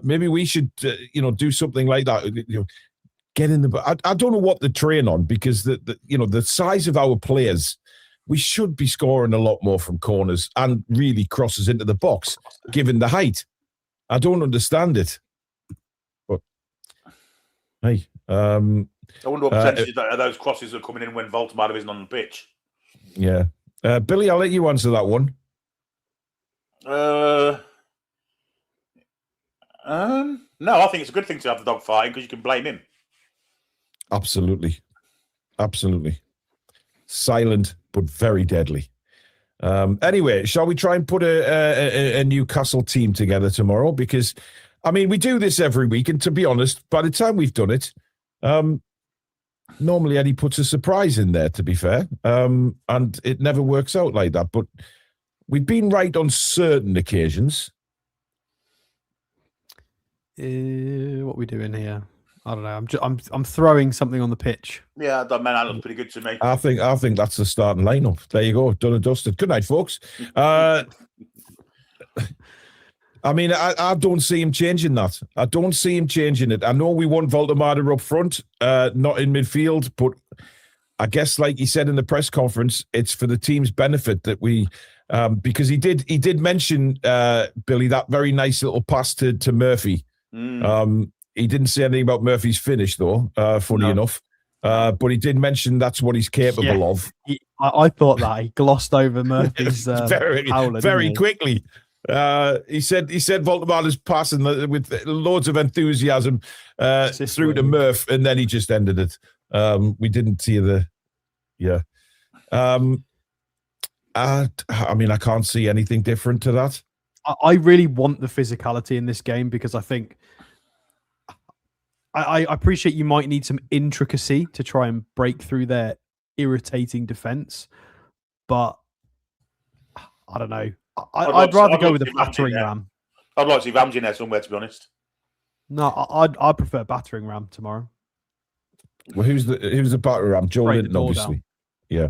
maybe we should, do something like that. Get in the. I don't know what to train on because the size of our players. We should be scoring a lot more from corners and really crosses into the box, given the height. I don't understand it. But, hey. I wonder what percentage of those crosses are coming in when Voldemort isn't on the pitch. Yeah. Billy, I'll let you answer that one. No, I think it's a good thing to have the dog fighting because you can blame him. Absolutely. Silent, but very deadly. Anyway, shall we try and put a Newcastle team together tomorrow? Because, we do this every week, and to be honest, by the time we've done it, normally Eddie puts a surprise in there, to be fair, and it never works out like that. But we've been right on certain occasions. What are we doing here? I don't know. I'm throwing something on the pitch. Yeah, that looks pretty good to me. I think that's the starting lineup. There you go, done and dusted. Good night, folks. I don't see him changing that. I don't see him changing it. I know we want Voldemort up front, not in midfield, but I guess, like he said in the press conference, it's for the team's benefit that we, because he did mention Billy, that very nice little pass to Murphy. He didn't say anything about Murphy's finish, though, funny enough. But he did mention that's what he's capable of. I thought that. He glossed over Murphy's very quickly. He said Voldemort is passing with loads of enthusiasm through to Murph, and then he just ended it. We didn't see I can't see anything different to that. I really want the physicality in this game because I think I appreciate you might need some intricacy to try and break through their irritating defense, but I don't know. I'd rather go with a battering ram. I'd like to see Ramsey in there somewhere, to be honest. No, I'd prefer battering ram tomorrow. Well, who's the battering ram? Joe Linton, obviously. Down. Yeah.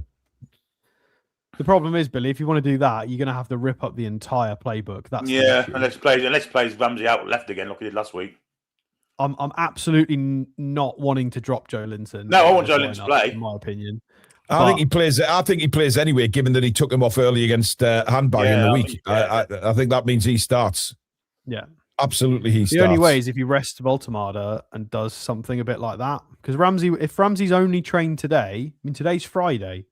The problem is, Billy, if you want to do that, you're going to have to rip up the entire playbook. That's unless he plays Ramsey out left again, like he did last week. I'm absolutely not wanting to drop Joe Linton. No, I want Joe Linton to play. In my opinion, I think he plays anyway, given that he took him off early against Handbag in the week. I think that means he starts. Yeah, absolutely, he starts. The only way is if you rest Voldemort and does something a bit like that. Because if Ramsey's only trained today, today's Friday,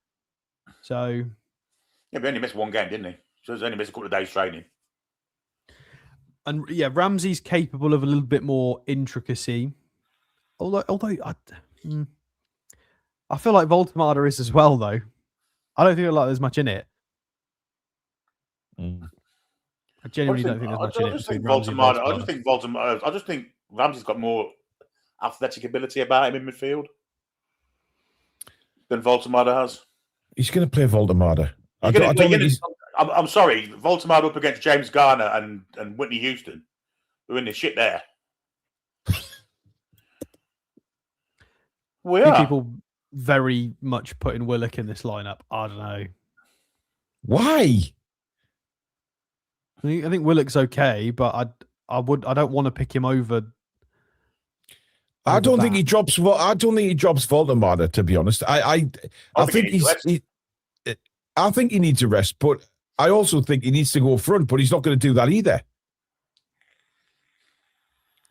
so yeah, but he only missed one game, didn't he? So he's only missed a couple of days training. And yeah, Ramsey's capable of a little bit more intricacy. Although I feel like Voldemort is as well, though. I don't feel like there's much in it. I genuinely don't think there's much in it. I just think Ramsey's got more athletic ability about him in midfield than Voldemort has. He's going to play Voldemort. I'm sorry, Voldemort up against James Garner and Whitney Houston. We're in the shit there. We are. People very much putting Willock in this lineup. I don't know. Why? I think Willock's okay, but I don't want to pick him over. I don't think he drops Voldemort, to be honest. I think he needs a rest, but I also think he needs to go front, but he's not going to do that either.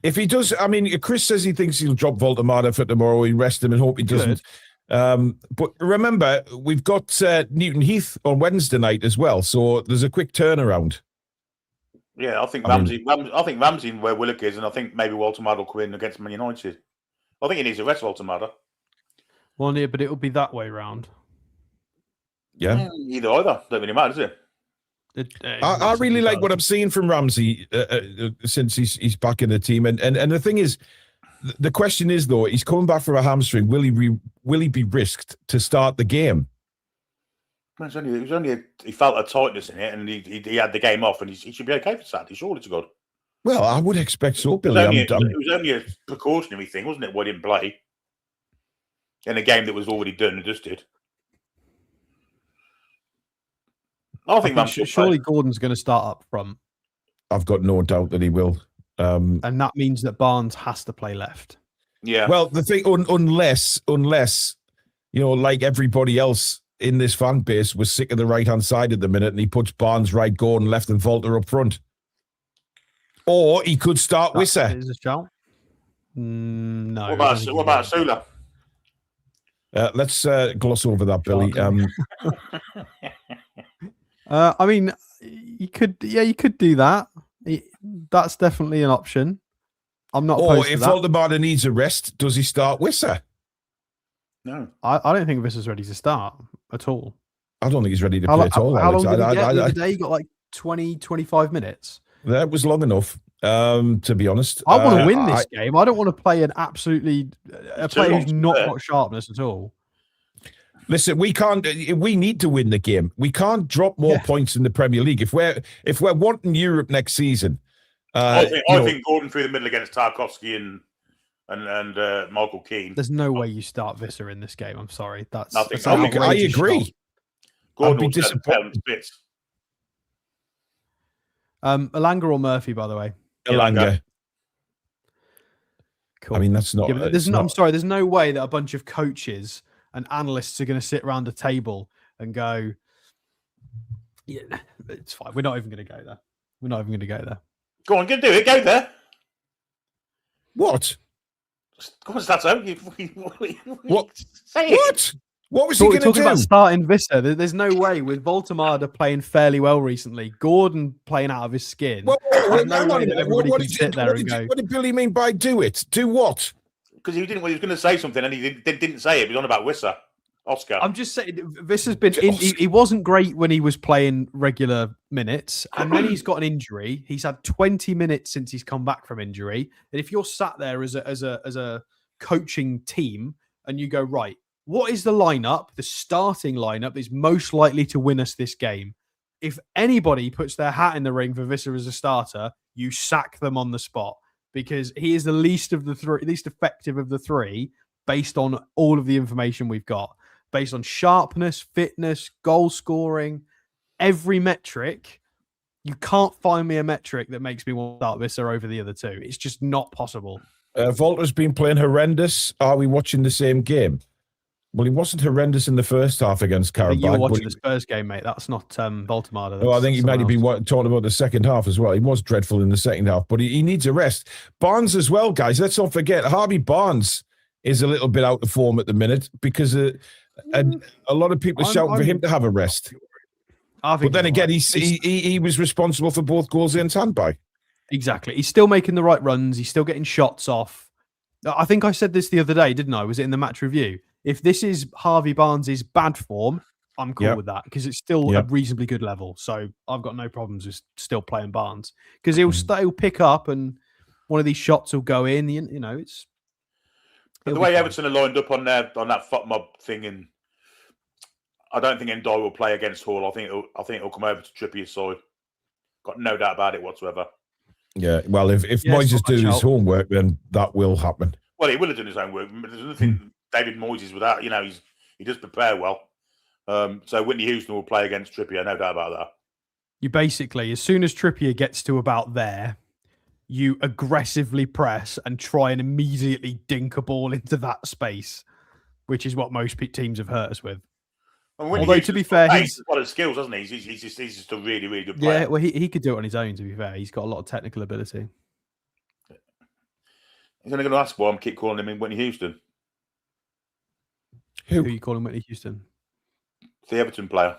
If he does, Chris says he thinks he'll drop Voldemort for tomorrow. He rest him and hope he doesn't. But remember, we've got Newton Heath on Wednesday night as well, so there's a quick turnaround. Yeah, I think Ramsey where Willock is, and I think maybe Voldemort will come in against Man United. I think he needs to rest Voldemort. Well, yeah, but it'll be that way round. Yeah. Either. Don't really matter, does it? I really like what I'm seeing from Ramsey since he's back in the team. And the thing is, the question is, though, he's coming back from a hamstring. Will he be risked to start the game? He felt a tightness in it, and he had the game off, and he should be okay for Saturday. Surely to God. Well, I would expect so, It Billy. was only a precautionary thing, wasn't it? Why he didn't play in a game that was already done and dusted. I think surely Gordon's going to start up front. I've got no doubt that he will. And that means that Barnes has to play left. Yeah. Well, the thing, unless like everybody else in this fan base was sick of the right-hand side at the minute, and he puts Barnes right, Gordon left, and Volter up front. Or he could start Wisser. Is a shout? No. What about Sula? Let's gloss over that, Billy. I mean, you could do that. That's definitely an option. I'm not opposed or if to that. Voldemar needs a rest, does he start Wisser? No. I don't think Visser's ready to start at all. I don't think he's ready to play at all. How long did he get the other day? He got like 20, 25 minutes. That was long enough, to be honest. I want to win this game. I don't want to play a player who's not got sharpness at all. Listen, we need to win the game. We can't drop more points in the Premier League. If we're wanting Europe next season. I think Gordon through the middle against Tarkovsky and Michael Keane. There's no way you start Visser in this game. I'm sorry. I agree. Gordon will disappointed. Elanga or Murphy, by the way. Elanga. Cool. I mean, that's not. I'm sorry. There's no way that a bunch of coaches and analysts are going to sit around a table and go, "Yeah, it's fine. We're not even going to go there. We're not even going to go there." Go on, do it. Go there. What? Go on, Stato. What? Say it. What? What was he going to do? Talking about starting Visser, there's no way with Voltemada playing fairly well recently, Gordon playing out of his skin. What What did Billy mean by do it? Do what? Because he was going to say something and he didn't say it. He was on about Wisser. Oscar. I'm just saying, Visser's been he wasn't great when he was playing regular minutes, and then he's got an injury. He's had 20 minutes since he's come back from injury. And if you're sat there as a coaching team and you go, right, what is the lineup, the starting lineup that is most likely to win us this game? If anybody puts their hat in the ring for Visser as a starter, you sack them on the spot because he is the least effective of the three based on all of the information we've got. Based on sharpness, fitness, goal scoring, every metric, you can't find me a metric that makes me want to start Visser over the other two. It's just not possible. Volter's been playing horrendous. Are we watching the same game? Well, he wasn't horrendous in the first half against Karabakh. You were watching the Spurs game, mate. That's not Voltemada. I think he might have been talking about the second half as well. He was dreadful in the second half, but he needs a rest. Barnes as well, guys. Let's not forget, Harvey Barnes is a little bit out of form at the minute because and a lot of people are shouting for him to have a rest. But then again, he was responsible for both goals against Handball. Exactly. He's still making the right runs. He's still getting shots off. I think I said this the other day, didn't I? Was it in the match review? If this is Harvey Barnes' bad form, I'm cool with that because it's still a reasonably good level. So I've got no problems with still playing Barnes because he'll pick up and one of these shots will go in. You know, it's. But the way Everton are lined up on that FOT mob thing, and I don't think Ndai will play against Hall. I think it'll come over to Trippier's side. Got no doubt about it whatsoever. Yeah, well, if Moyes does his homework, then that will happen. Well, he will have done his own work. There's nothing David Moyes is without. You know, he does prepare well. So Whitney Houston will play against Trippier, no doubt about that. You basically, as soon as Trippier gets to about there, you aggressively press and try and immediately dink a ball into that space, which is what most teams have hurt us with. Although, to be fair, he's got his skills, doesn't he? He's just a really, really good player. Yeah, well, he could do it on his own, to be fair. He's got a lot of technical ability. He's only going to ask why I keep calling him Whitney Houston. Who are you calling Whitney Houston? The Everton player.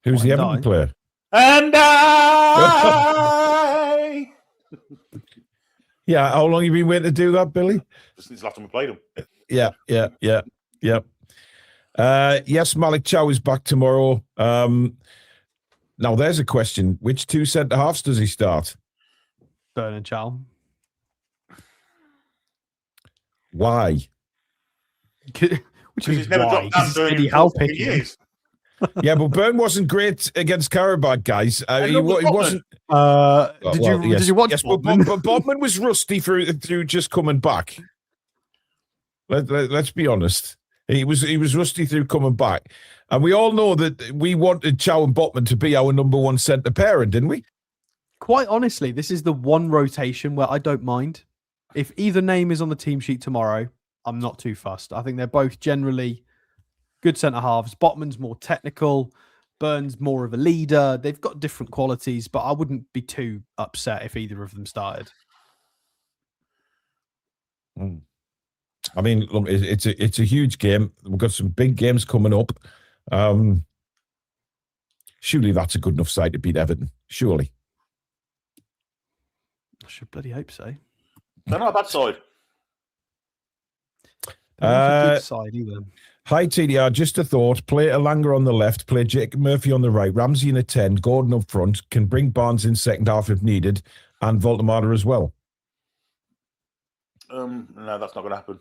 Who's the Everton player? And I... Yeah, how long have you been waiting to do that, Billy? Since the last time we played him. Yeah. Yes, Malik Chow is back tomorrow. Now, there's a question. Which two centre-halves does he start? Burn and Chow. Why? Which he's never dropped down during years. Yeah, but Burn wasn't great against Karabakh, guys. He wasn't. Did you watch? Yes, but Botman was rusty through just coming back. Let's be honest. He was rusty through coming back, and we all know that we wanted Chow and Botman to be our number one centre pairing, didn't we? Quite honestly, this is the one rotation where I don't mind. If either name is on the team sheet tomorrow, I'm not too fussed. I think they're both generally good centre halves. Botman's more technical. Burns more of a leader. They've got different qualities, but I wouldn't be too upset if either of them started. I mean, look, it's a huge game. We've got some big games coming up. Surely that's a good enough side to beat Everton. Surely. I should bloody hope so. They're not a bad side. They're not a good side either. Hi, TDR. Just a thought. Play Alanga on the left. Play Jacob Murphy on the right. Ramsey in a 10. Gordon up front. Can bring Barnes in second half if needed. And Voltemada as well. No, that's not going to happen.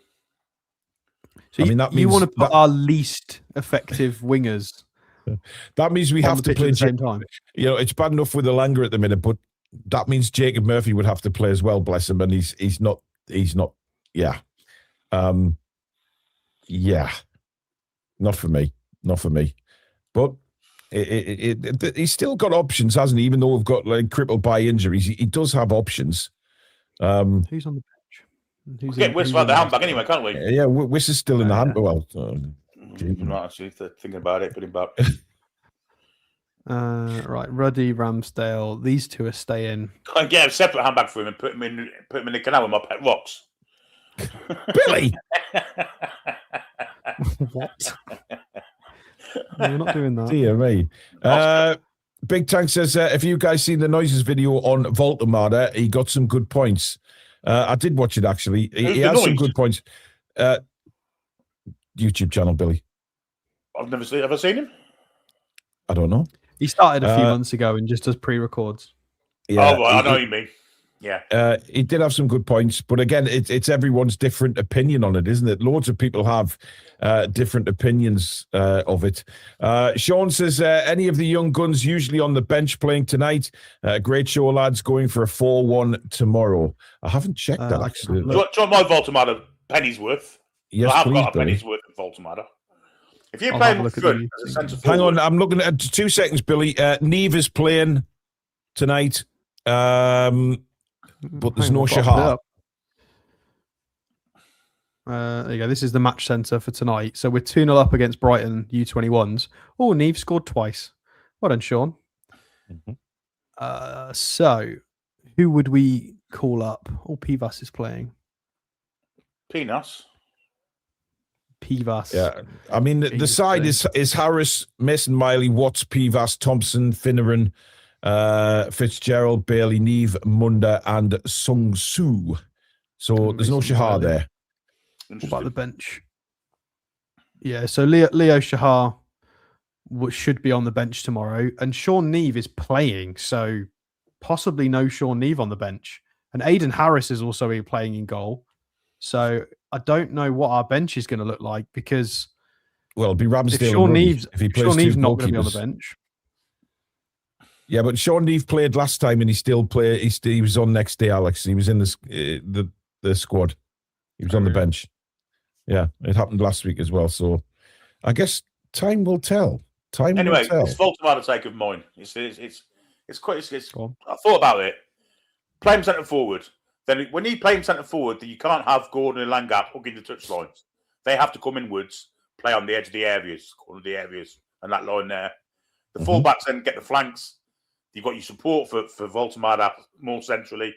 So that means you want to put our least effective wingers. That means we have to play at the same time. You know, it's bad enough with Alanga at the minute, but that means Jacob Murphy would have to play as well. Bless him, and he's not. Yeah, yeah, not for me. But he's still got options, hasn't he? Even though we've got like crippled by injuries, he does have options. Who's on the bench? We'll get Wiss out the handbag anyway, can't we? Yeah, Wiss is still in the hand. Well, not actually thinking about it, put him back. Right, Ruddy, Ramsdale. These two are staying. Can't get a separate handbag for him and put him in the canal with my pet rocks. Billy. What? No, we're not doing that. Dear me. Big Tank says, have you guys seen the Noises video on Voltemada? He got some good points. I did watch it, actually. He has some good points. YouTube channel, Billy. I've never seen. Have I seen him? I don't know. He started a few months ago and just does pre-records. Yeah, oh, I know what you mean. Yeah. He did have some good points, but again, it's everyone's different opinion on it, isn't it? Loads of people have different opinions of it. Sean says, any of the young guns usually on the bench playing tonight? Great show, lads. Going for a 4-1 tomorrow. I haven't checked that, actually. Do you want my Voltemada penny's worth? Yes, I have please, got a Billy. penny's worth of Voltemada. If you're playing with good as a centre forward... Hang on, I'm looking at 2 seconds, Billy. Neve is playing tonight. But there's no Shahar. There you go. This is the match centre for tonight. So we're 2-0 up against Brighton U21s. Oh, Neve scored twice. Well done, Sean. Mm-hmm. So who would we call up? Oh, Pivas is playing. Pivas. Yeah. I mean, the side is Harris, Mason Miley, Watts, Pivas, Thompson, Finneran, Fitzgerald, Bailey, Neve, Munda, and Sung Soo. So there's no Shahar there. What about the bench? Yeah, so Leo Shahar should be on the bench tomorrow, and Sean Neve is playing, so possibly no Sean Neve on the bench. And Aidan Harris is also playing in goal. So I don't know what our bench is going to look like because it'll be Ramsdale. If Sean Neve's not going to be on the bench. Yeah, but Sean Neve played last time and he still played. He was on next day, Alex. He was in the squad. He was on the bench. Yeah, it happened last week as well. So I guess time will tell. Anyway, it's Voltemada's take of mine. It's quite. I thought about it. Play him centre forward. Then when you play him centre forward, then you can't have Gordon and Langap hugging the touch lines. They have to come inwards, play on the edge of the areas, and that line there. The fullbacks then get the flanks. You've got your support for Voltemada more centrally,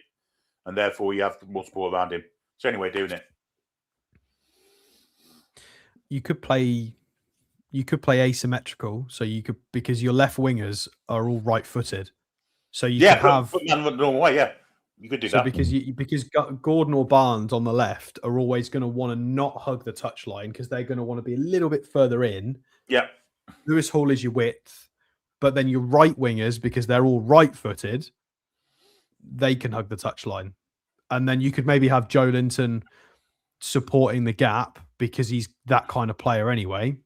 and therefore you have more support around him. So anyway, doing it. You could play asymmetrical, so you could, because your left wingers are all right-footed. So you could have put man the normal way. Yeah, you could do that because Gordon or Barnes on the left are always going to want to not hug the touchline because they're going to want to be a little bit further in. Yeah, Lewis Hall is your width, but then your right wingers, because they're all right-footed, they can hug the touchline, and then you could maybe have Joe Linton supporting the gap because he's that kind of player anyway.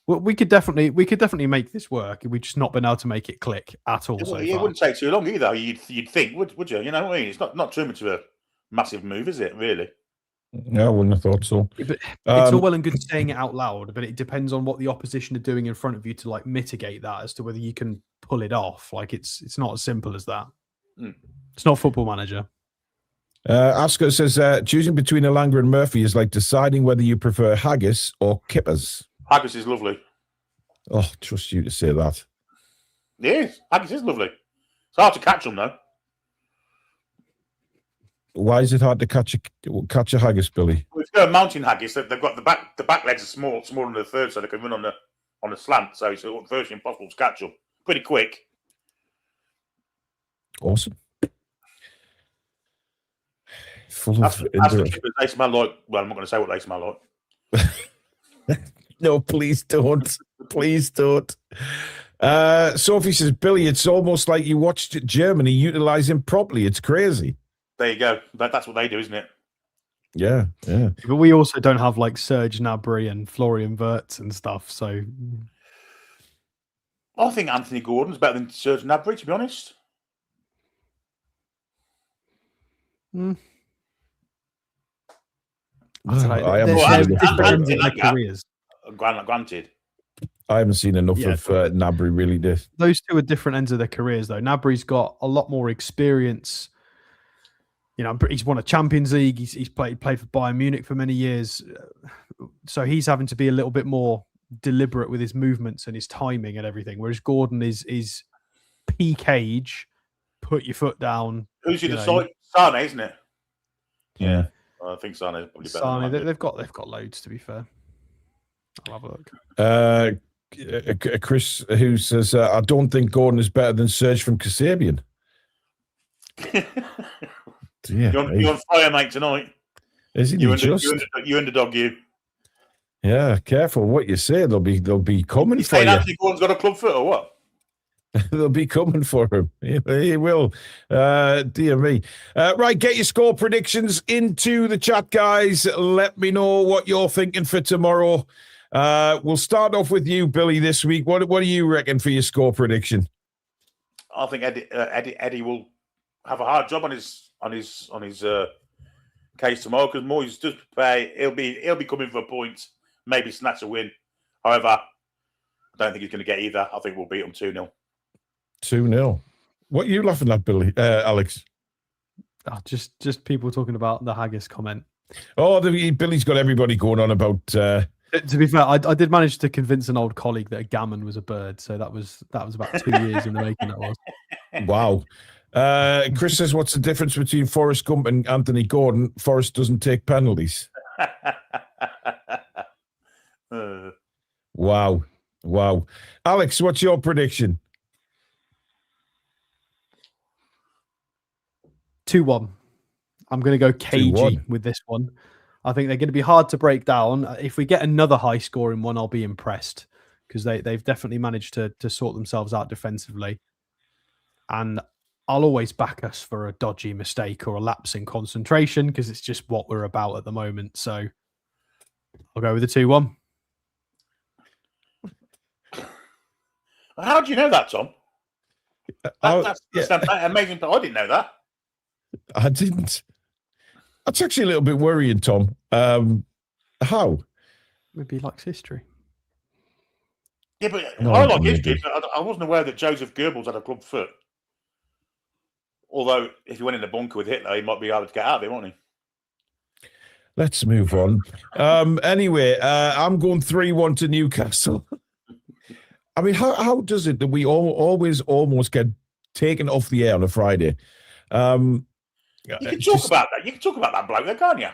Well, we could definitely make this work. We've just not been able to make it click at all so It far. wouldn't take too long either. You'd think, would you? You know what I mean? It's not too much of a massive move, is it? Really? Yeah, I wouldn't have thought so. But it's all well and good saying it out loud, but it depends on what the opposition are doing in front of you to like mitigate that as to whether you can pull it off. Like it's not as simple as that. It's not Football Manager. Oscar says choosing between Elanga and Murphy is like deciding whether you prefer haggis or kippers. Haggis is lovely. Oh, trust you to say that. Yes, haggis is lovely. It's hard to catch them though. Why is it hard to catch a haggis, Billy? Well, if you go mountain haggis, they've got the back legs are smaller than the third, so they can run on the slant. So it's virtually impossible to catch them. Pretty quick. Awesome. As for kippers, they smell like. Well, I'm not going to say what they smell like. No, please don't. Please don't. Sophie says, Billy, it's almost like you watched Germany utilize him properly. It's crazy. There you go. That's what they do, isn't it? Yeah. But we also don't have like Serge Gnabry and Florian Wirtz and stuff. So I think Anthony Gordon's better than Serge Gnabry, to be honest. I haven't seen enough of Gnabry really. Those two are different ends of their careers, though. Gnabry's got a lot more experience. You know, he's won a Champions League. He's played for Bayern Munich for many years, so he's having to be a little bit more deliberate with his movements and his timing and everything. Whereas Gordon is peak age, put your foot down. Who's you decide? Sane, isn't it? Yeah. I think Sane is probably better. They've got loads, to be fair. I'll have a look. Chris, who says, I don't think Gordon is better than Serge from Kasabian. Yeah, you're on fire, mate, tonight. Isn't you you underdog, you. Yeah, careful what you say. They'll be coming for you. Anthony Gordon's got a club foot or what? They'll be coming for him. He will. Dear me. Right, get your score predictions into the chat, guys. Let me know what you're thinking for tomorrow. We'll start off with you, Billy, this week. What do you reckon for your score prediction? I think Eddie will have a hard job on his case tomorrow because Moyes does prepare. He'll be coming for a point, maybe snatch a win. However, I don't think he's going to get either. I think we'll beat him 2-0. 2-0. What are you laughing at, Billy? Alex? Oh, just people talking about the haggis comment. Oh, Billy's got everybody going on about. To be fair, I did manage to convince an old colleague that a gammon was a bird, so that was about 2 years in the making. That was. Wow. Chris says, what's the difference between Forrest Gump and Anthony Gordon? Forrest doesn't take penalties. Wow. Alex, what's your prediction? 2-1. I'm going to go cagey 2-1 with this one. I think they're going to be hard to break down. If we get another high-scoring one, I'll be impressed because they've definitely managed to sort themselves out defensively. And I'll always back us for a dodgy mistake or a lapse in concentration because it's just what we're about at the moment. So I'll go with the 2-1. How do you know that, Tom? That's amazing. I didn't know that. I didn't. That's actually a little bit worrying, Tom. How? Maybe he likes history. Yeah, but I like history. But I wasn't aware that Joseph Goebbels had a club foot. Although, if he went in the bunker with Hitler, he might be able to get out of it, won't he? Let's move on. Anyway, I'm going 3-1 to Newcastle. I mean, how does it that we always almost get taken off the air on a Friday? You can talk about that. You can talk about that bloke there, can't you?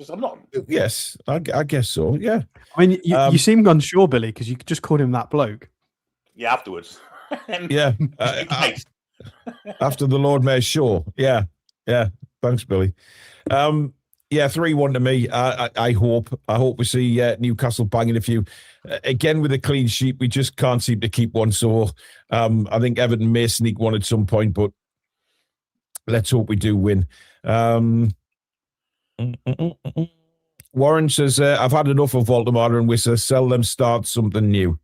I'm not. Yes, I guess so. Yeah. I mean, you seem unsure, Billy, because you just called him that bloke. Yeah, afterwards. Yeah. After the Lord Mayor's show. Yeah. Thanks, Billy. Yeah, 3-1 to me. I hope we see Newcastle banging a few. Again, with a clean sheet, we just can't seem to keep one. So I think Everton may sneak one at some point, but let's hope we do win. Warren says, I've had enough of Voldemort and Wissa. Sell them, start something new.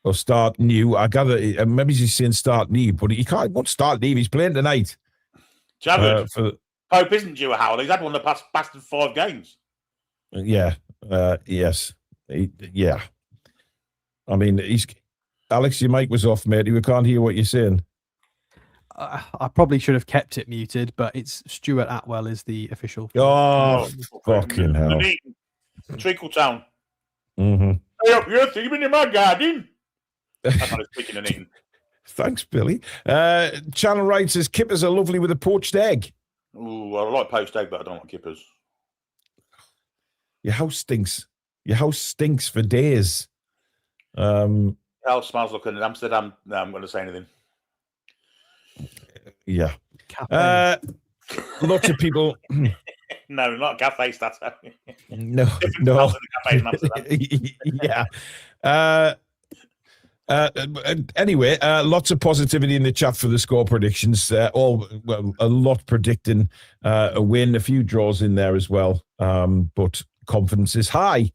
or start new. I gather maybe he's saying start new, but he won't start new. He's playing tonight. Jared, Pope isn't due a howl. He's had one the past 5 games. Yeah. Yes. Yeah. I mean, Alex, your mic was off, mate. We can't hear what you're saying. I probably should have kept it muted, but it's Stuart Atwell is the official. Oh, fucking hell. Trickle-town. Mm-hmm. Hey up, you're thieving in my garden. That's not speaking and eating. Thanks, Billy. Channel Right says kippers are lovely with a poached egg. Ooh, I like poached egg, but I don't like kippers. Your house stinks. Your house stinks for days. House smells like in Amsterdam. No, I'm going to say anything. Yeah. Lots of people. No, not a cafe starter. No. Yeah. Anyway, lots of positivity in the chat for the score predictions. A lot predicting a win, a few draws in there as well. But confidence is high,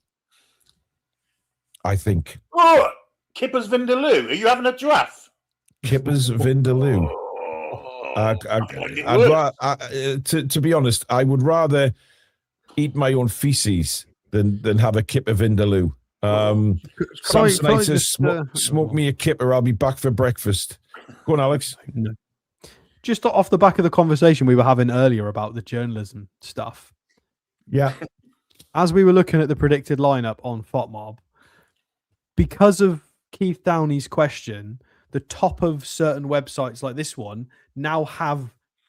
I think. Oh, Kippers Vindaloo. Are you having a giraffe? Kippers Vindaloo. To be honest, I would rather eat my own feces than have a kipper Vindaloo. Samsonite says, smoke me a kipper. I'll be back for breakfast. Go on, Alex. Just off the back of the conversation we were having earlier about the journalism stuff. Yeah. As we were looking at the predicted lineup on FOTMob, because of Keith Downey's question, the top of certain websites like this one now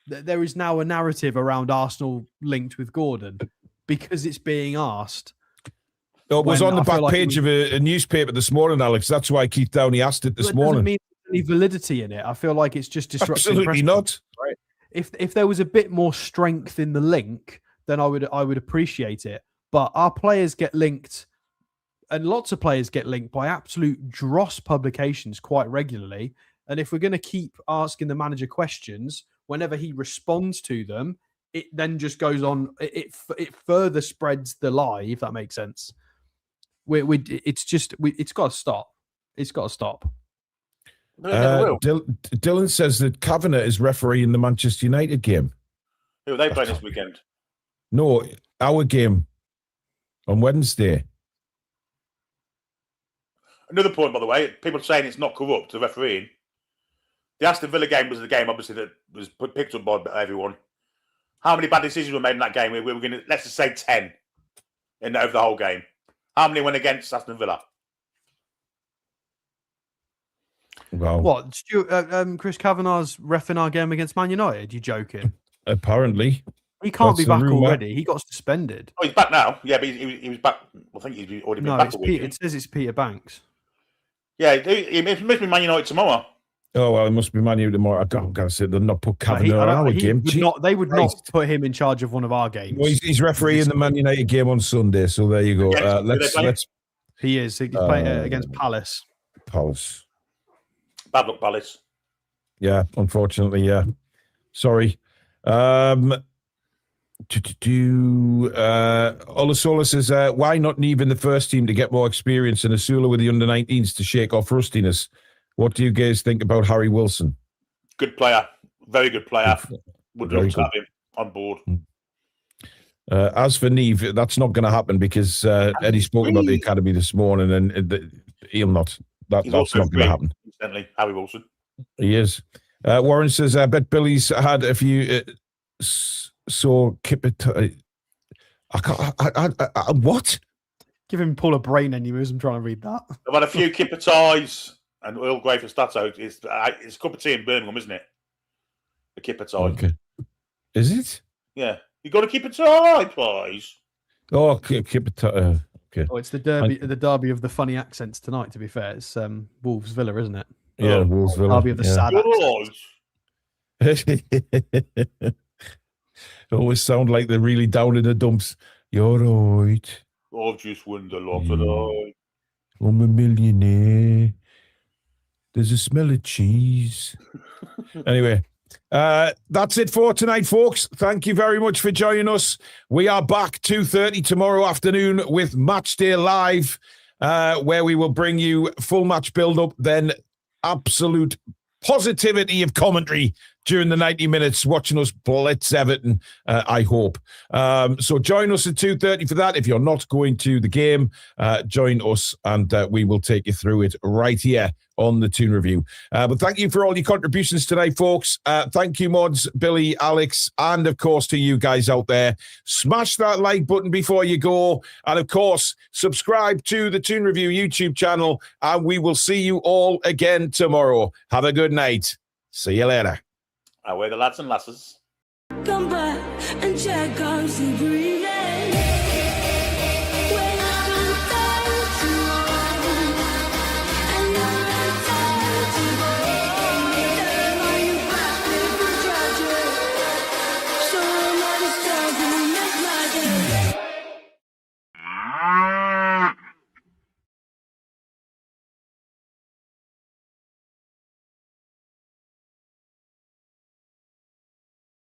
there is now a narrative around Arsenal linked with Gordon because it's being asked. It was on the back page of a newspaper this morning, Alex. That's why Keith Downey asked it this morning. Doesn't mean any validity in it. I feel like it's just disrupting. Absolutely not. Right? If there was a bit more strength in the link, then I would appreciate it. But our players get linked, and lots of players get linked by absolute dross publications quite regularly. And if we're going to keep asking the manager questions whenever he responds to them, it then just goes on. It further spreads the lie, if that makes sense. It's got to stop. It's got to stop. Dylan says that Kavanagh is refereeing the Manchester United game. Who are they playing this weekend? No, our game on Wednesday. Another point, by the way, people saying it's not corrupt, the refereeing. The Aston Villa game was the game, obviously, that was picked up by everyone. How many bad decisions were made in that game? We were going to, let's just say 10 over the whole game. How many went against Aston Villa? Well, what? Chris Kavanagh's reffing our game against Man United? You joking? Apparently. He can't be back already. He got suspended. Oh, he's back now. Yeah, but he was back. I think he's already been back. It says it's Peter Banks. Yeah, it must be Man United tomorrow. Oh, well, it must be Man United tomorrow. I've got to say, they'll not put Kavanagh on our game. They would not put him in charge of one of our games. Well, he's refereeing the Man United game on Sunday, so there you go. He is. He's playing against Palace. Palace. Bad luck, Palace. Yeah, unfortunately, yeah. Sorry. Olasola says, why not Neve in the first team to get more experience and Asula with the under-19s to shake off rustiness? What do you guys think about Harry Wilson? Good player. Very good player. Would love to have him on board. As for Neve, that's not going to happen because Eddie spoke about the academy this morning and he'll not. That's not going to happen. Incidentally, Harry Wilson. He is. Warren says, I bet Billy's had a few... So what? Give him Paul a brain aneurysm trying to read that. I've had a few kipper ties and Earl Grey for Stato. It's a cup of tea in Birmingham, isn't it? The kipper tie. Okay. Is it? Yeah. You got a kipper tie, please. Oh, kipper tie. Okay. Oh, it's the derby of the funny accents tonight. To be fair, it's Wolves Villa, isn't it? Yeah, Wolves Villa. Derby of the sad accents. Always sound like they're really down in the dumps. You're right. I've just won the lot tonight. I'm a millionaire. There's a smell of cheese. Anyway, that's it for tonight, folks. Thank you very much for joining us. We are back 2:30 tomorrow afternoon with Matchday Live. where we will bring you full match build-up, then absolute positivity of commentary during the 90 minutes, watching us blitz Everton, I hope. So join us at 2:30 for that. If you're not going to the game, join us and we will take you through it right here on the Toon Review. But thank you for all your contributions tonight, folks. Thank you, Mods, Billy, Alex, and of course to you guys out there. Smash that like button before you go. And of course, subscribe to the Toon Review YouTube channel, and we will see you all again tomorrow. Have a good night. See you later. Away the lads and lasses. Come back and check on Sea Breeze.